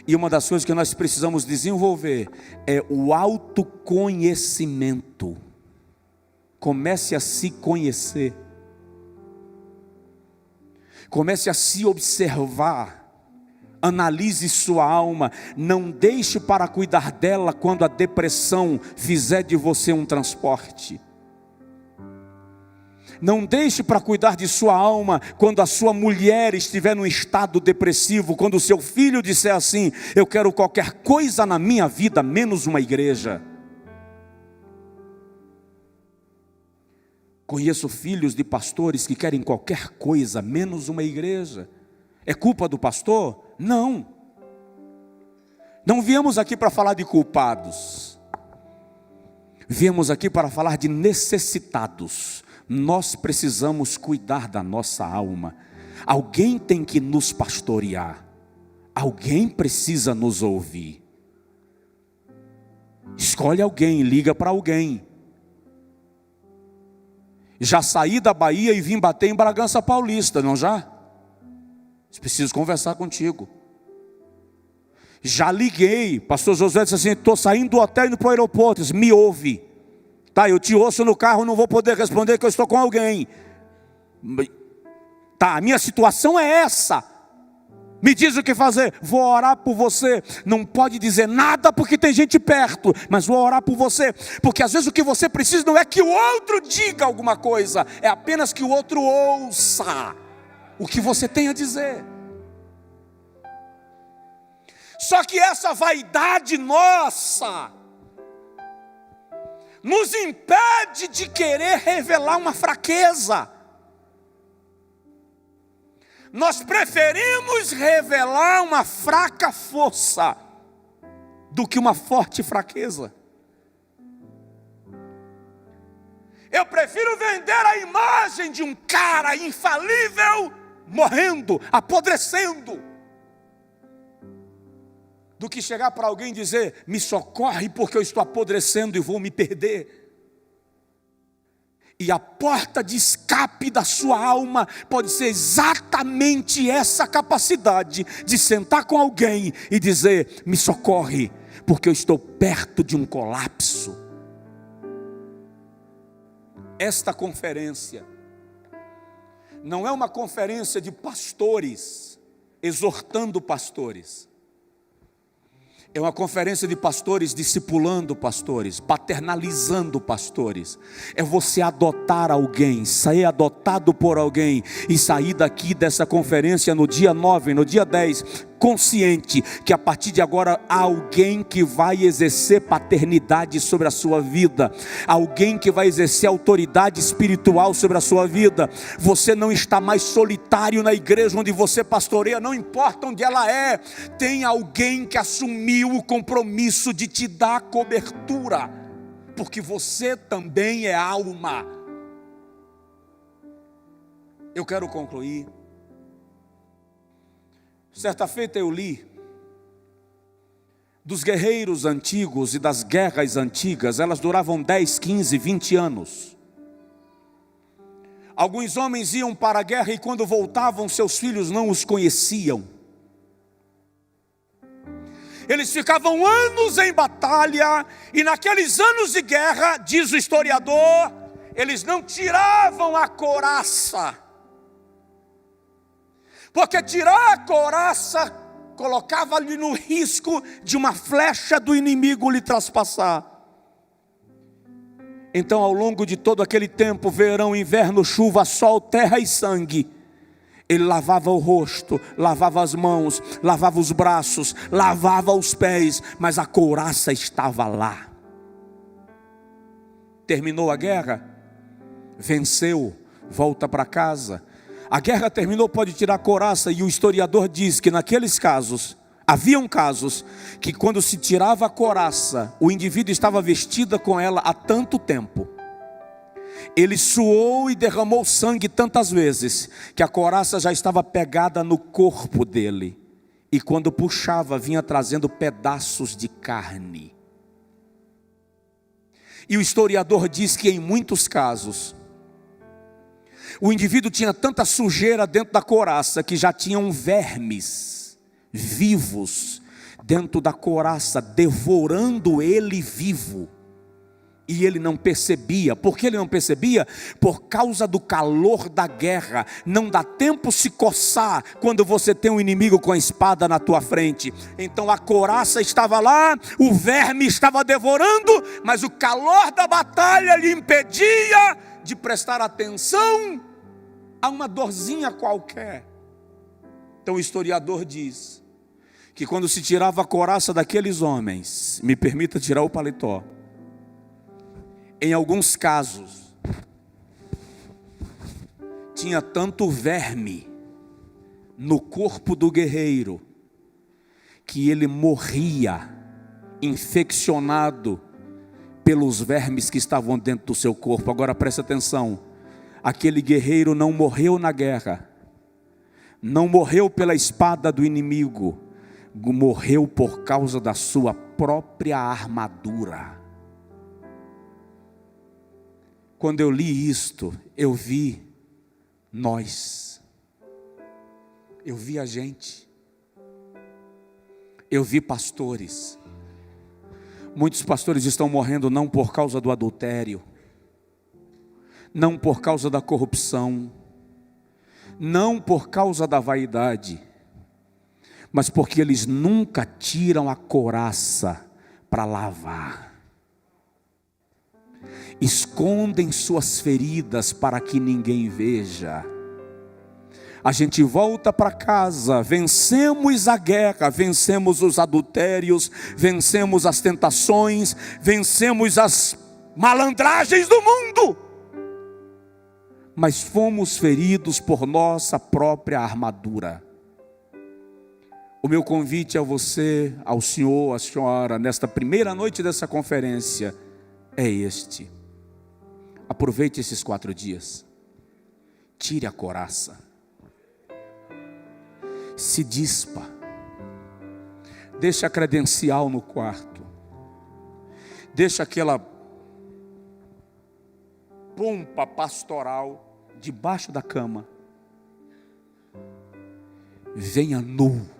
E uma das coisas que nós precisamos desenvolver é o autoconhecimento. Comece a se conhecer. Comece a se observar. Analise sua alma. Não deixe para cuidar dela quando a depressão fizer de você um transporte. Não deixe para cuidar de sua alma quando a sua mulher estiver num estado depressivo, quando o seu filho disser assim: eu quero qualquer coisa na minha vida, menos uma igreja. Conheço filhos de pastores que querem qualquer coisa, menos uma igreja. É culpa do pastor? Não. Não viemos aqui para falar de culpados. Viemos aqui para falar de necessitados. Nós precisamos cuidar da nossa alma. Alguém tem que nos pastorear. Alguém precisa nos ouvir. Escolhe alguém, liga para alguém. Já saí da Bahia e vim bater em Bragança Paulista, não já? Preciso conversar contigo. Já liguei, pastor Josué disse assim: estou saindo do hotel e indo para o aeroporto. Disse, me ouve. Tá, eu te ouço no carro, não vou poder responder que eu estou com alguém. Tá, a minha situação é essa. Me diz o que fazer, vou orar por você. Não pode dizer nada porque tem gente perto, mas vou orar por você, porque às vezes o que você precisa não é que o outro diga alguma coisa, é apenas que o outro ouça o que você tem a dizer. Só que essa vaidade nossa nos impede de querer revelar uma fraqueza. Nós preferimos revelar uma fraca força do que uma forte fraqueza. Eu prefiro vender a imagem de um cara infalível morrendo, apodrecendo, do que chegar para alguém e dizer: me socorre porque eu estou apodrecendo e vou me perder. E a porta de escape da sua alma pode ser exatamente essa capacidade de sentar com alguém e dizer: me socorre, porque eu estou perto de um colapso. Esta conferência não é uma conferência de pastores exortando pastores. É uma conferência de pastores discipulando pastores, paternalizando pastores. É você adotar alguém, sair adotado por alguém e sair daqui dessa conferência no dia 9, no dia 10, consciente que a partir de agora há alguém que vai exercer paternidade sobre a sua vida, alguém que vai exercer autoridade espiritual sobre a sua vida. Você não está mais solitário na igreja onde você pastoreia, não importa onde ela é, tem alguém que assumiu o compromisso de te dar cobertura, porque você também é alma. Eu quero concluir. Certa feita eu li dos guerreiros antigos e das guerras antigas, elas duravam 10, 15, 20 anos. Alguns homens iam para a guerra e quando voltavam, seus filhos não os conheciam. Eles ficavam anos em batalha e naqueles anos de guerra, diz o historiador, eles não tiravam a couraça. Porque tirar a couraça colocava-lhe no risco de uma flecha do inimigo lhe traspassar. Então, ao longo de todo aquele tempo, verão, inverno, chuva, sol, terra e sangue, ele lavava o rosto, lavava as mãos, lavava os braços, lavava os pés, mas a couraça estava lá. Terminou a guerra, venceu, volta para casa. A guerra terminou, pode tirar a couraça, e o historiador diz que naqueles casos, haviam casos que quando se tirava a couraça, o indivíduo estava vestido com ela há tanto tempo, ele suou e derramou sangue tantas vezes, que a couraça já estava pegada no corpo dele, e quando puxava, vinha trazendo pedaços de carne. E o historiador diz que em muitos casos, o indivíduo tinha tanta sujeira dentro da couraça que já tinham vermes vivos dentro da couraça, devorando ele vivo. E ele não percebia. Por que ele não percebia? Por causa do calor da guerra. Não dá tempo se coçar quando você tem um inimigo com a espada na tua frente. Então a couraça estava lá, o verme estava devorando, mas o calor da batalha lhe impedia de prestar atenção a uma dorzinha qualquer. Então o historiador diz que quando se tirava a couraça daqueles homens, me permita tirar o paletó, em alguns casos tinha tanto verme no corpo do guerreiro que ele morria infeccionado pelos vermes que estavam dentro do seu corpo. Agora presta atenção, aquele guerreiro não morreu na guerra, não morreu pela espada do inimigo, morreu por causa da sua própria armadura. Quando eu li isto, eu vi nós, eu vi a gente, eu vi pastores. Muitos pastores estão morrendo não por causa do adultério, não por causa da corrupção, não por causa da vaidade, mas porque eles nunca tiram a couraça para lavar. Escondem suas feridas para que ninguém veja. A gente volta para casa, vencemos a guerra, vencemos os adultérios, vencemos as tentações, vencemos as malandragens do mundo. Mas fomos feridos por nossa própria armadura. O meu convite a você, ao senhor, à senhora, nesta primeira noite dessa conferência, é este. Aproveite esses 4 dias. Tire a couraça. Se dispa. Deixa a credencial no quarto. Deixa aquela pompa pastoral debaixo da cama. Venha nu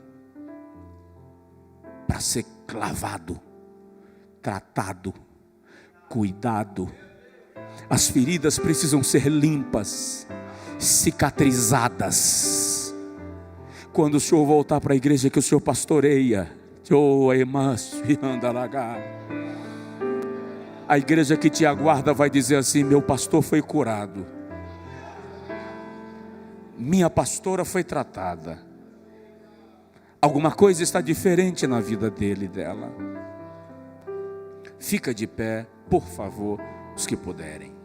para ser clavado, tratado, cuidado. As feridas precisam ser limpas, cicatrizadas. Quando o senhor voltar para a igreja que o senhor pastoreia, a igreja que te aguarda vai dizer assim: meu pastor foi curado, minha pastora foi tratada. Alguma coisa está diferente na vida dele e dela. Fica de pé, por favor, os que puderem.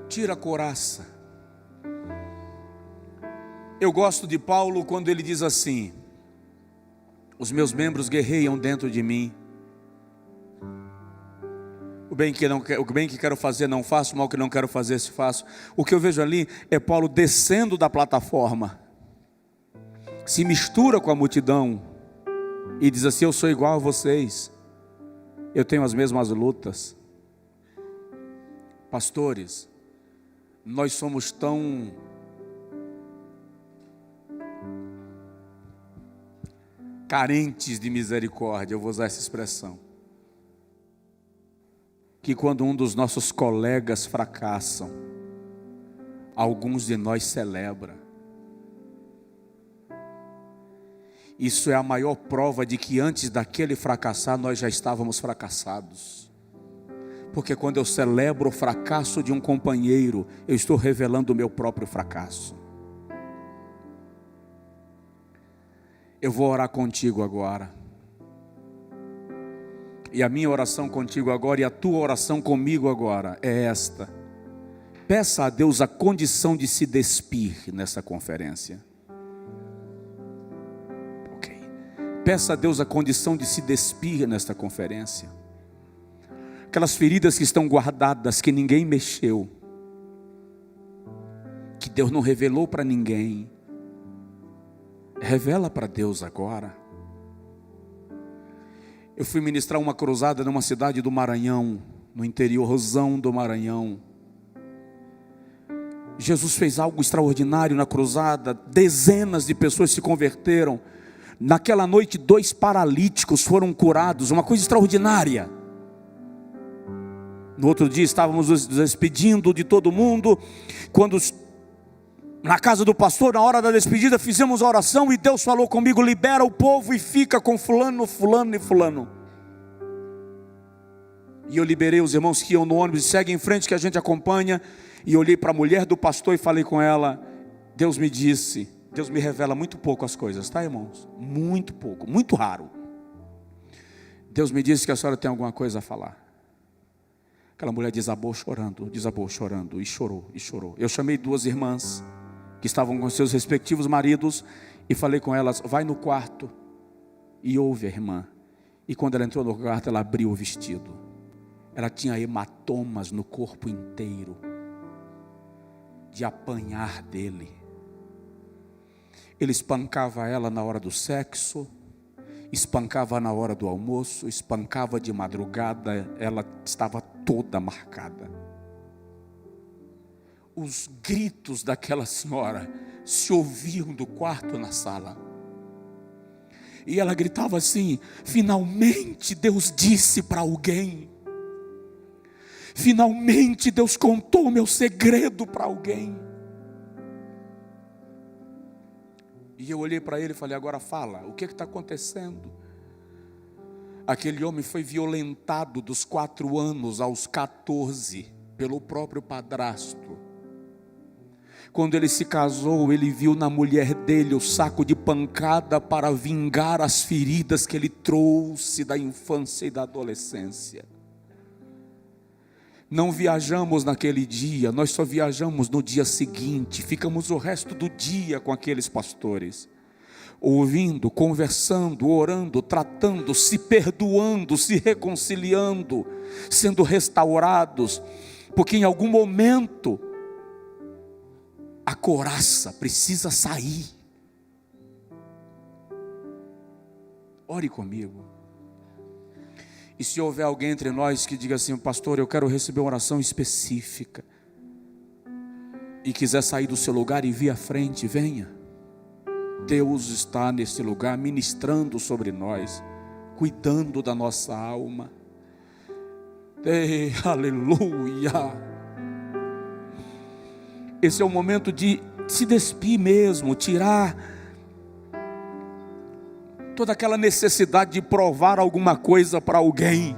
Tira a couraça. Eu gosto de Paulo quando ele diz assim: os meus membros guerreiam dentro de mim. O bem que quero fazer não faço, o mal que não quero fazer se faço. O que eu vejo ali é Paulo descendo da plataforma, se mistura com a multidão e diz assim: eu sou igual a vocês, eu tenho as mesmas lutas. Pastores, nós somos tão carentes de misericórdia, eu vou usar essa expressão, que quando um dos nossos colegas fracassam, alguns de nós celebram. Isso é a maior prova de que antes daquele fracassar, nós já estávamos fracassados. Porque quando eu celebro o fracasso de um companheiro, eu estou revelando o meu próprio fracasso. Eu vou orar contigo agora. E a minha oração contigo agora e a tua oração comigo agora é esta: peça a Deus a condição de se despir nessa conferência. Ok. Peça a Deus a condição de se despir nesta conferência. Aquelas feridas que estão guardadas, que ninguém mexeu, que Deus não revelou para ninguém, revela para Deus agora. Eu fui ministrar uma cruzada numa cidade do Maranhão, no interiorzão do Maranhão. Jesus fez algo extraordinário na cruzada, dezenas de pessoas se converteram. Naquela noite, 2 paralíticos foram curados, uma coisa extraordinária. No outro dia estávamos nos despedindo de todo mundo, quando na casa do pastor, na hora da despedida, fizemos a oração e Deus falou comigo: libera o povo e fica com fulano, fulano e fulano. E eu liberei os irmãos que iam no ônibus, segue em frente que a gente acompanha. E olhei para a mulher do pastor e falei com ela: Deus me disse, Deus me revela muito pouco as coisas, tá, irmãos? Muito pouco, muito raro. Deus me disse que a senhora tem alguma coisa a falar. Aquela mulher desabou chorando e chorou e chorou. Eu chamei 2 irmãs que estavam com seus respectivos maridos e falei com elas: vai no quarto e ouve a irmã. E quando ela entrou no quarto, ela abriu o vestido. Ela tinha hematomas no corpo inteiro, de apanhar dele. Ele espancava ela na hora do sexo, espancava na hora do almoço, espancava de madrugada. Ela estava toda marcada. Os gritos daquela senhora se ouviam do quarto na sala. E ela gritava assim: finalmente Deus disse para alguém. Finalmente Deus contou o meu segredo para alguém. E eu olhei para ele e falei: agora fala, o que está acontecendo? Aquele homem foi violentado dos 4 anos aos 14 pelo próprio padrasto. Quando ele se casou, ele viu na mulher dele o saco de pancada para vingar as feridas que ele trouxe da infância e da adolescência. Não viajamos naquele dia, nós só viajamos no dia seguinte. Ficamos o resto do dia com aqueles pastores, ouvindo, conversando, orando, tratando, se perdoando, se reconciliando, sendo restaurados, porque em algum momento a couraça precisa sair. Ore comigo. E se houver alguém entre nós que diga assim: pastor, eu quero receber uma oração específica, e quiser sair do seu lugar e vir à frente, venha. Deus está nesse lugar ministrando sobre nós, cuidando da nossa alma. Ei, aleluia. Esse é o momento de se despir mesmo, tirar toda aquela necessidade de provar alguma coisa para alguém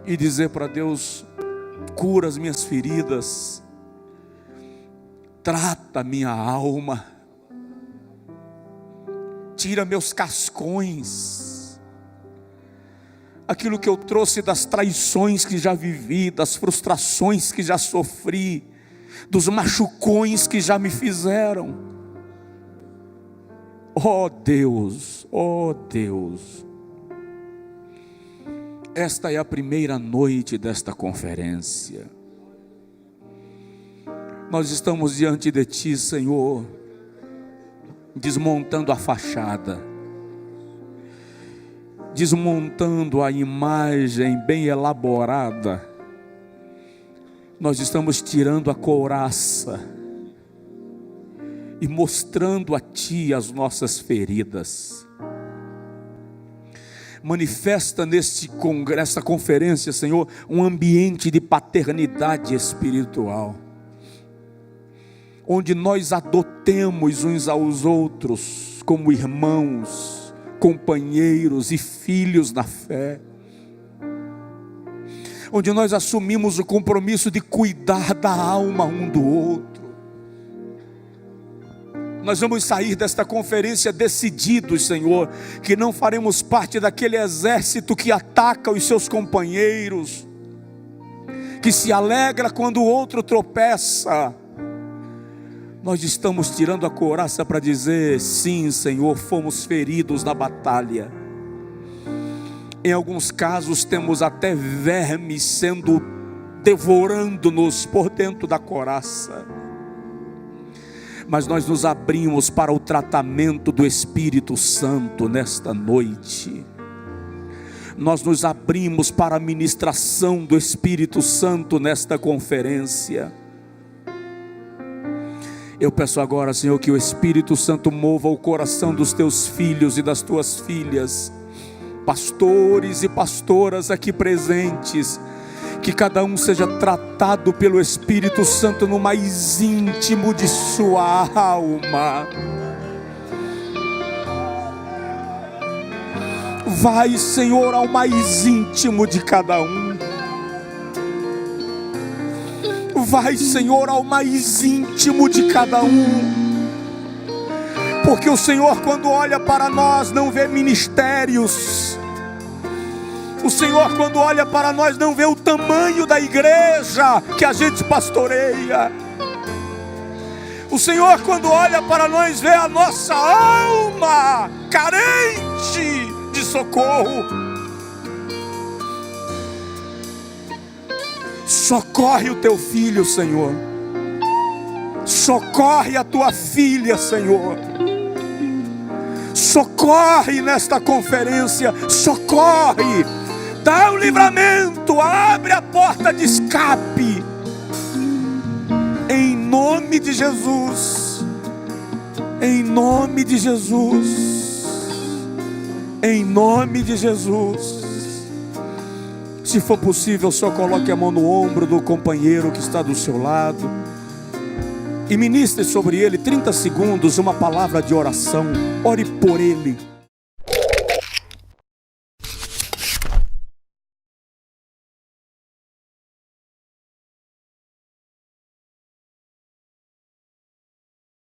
e dizer para Deus: cura as minhas feridas, trata minha alma, tira meus cascões, aquilo que eu trouxe das traições que já vivi, das frustrações que já sofri, dos machucões que já me fizeram. Oh Deus, oh Deus, esta é a primeira noite desta conferência. Nós estamos diante de Ti, Senhor, desmontando a fachada, desmontando a imagem bem elaborada. Nós estamos tirando a couraça e mostrando a Ti as nossas feridas. Manifesta nesta conferência, Senhor, um ambiente de paternidade espiritual, onde nós adotemos uns aos outros como irmãos, companheiros e filhos na fé, onde nós assumimos o compromisso de cuidar da alma um do outro. Nós vamos sair desta conferência decididos, Senhor, que não faremos parte daquele exército que ataca os seus companheiros, que se alegra quando o outro tropeça. Nós estamos tirando a couraça para dizer: sim, Senhor, fomos feridos na batalha. Em alguns casos temos até vermes sendo devorando-nos por dentro da couraça. Mas nós nos abrimos para o tratamento do Espírito Santo nesta noite. Nós nos abrimos para a ministração do Espírito Santo nesta conferência. Eu peço agora, Senhor, que o Espírito Santo mova o coração dos Teus filhos e das Tuas filhas, pastores e pastoras aqui presentes, que cada um seja tratado pelo Espírito Santo no mais íntimo de sua alma. Vai, Senhor, ao mais íntimo de cada um. Vai, Senhor, ao mais íntimo de cada um. Porque o Senhor, quando olha para nós, não vê ministérios. O Senhor, quando olha para nós, não vê o tamanho da igreja que a gente pastoreia. O Senhor, quando olha para nós, vê a nossa alma carente de socorro. Socorre o Teu filho, Senhor. Socorre a Tua filha, Senhor. Socorre nesta conferência. Socorre. Dá o livramento, abre a porta de escape, em nome de Jesus, em nome de Jesus, em nome de Jesus. Se for possível, só coloque a mão no ombro do companheiro que está do seu lado e ministre sobre ele 30 segundos uma palavra de oração. Ore por ele.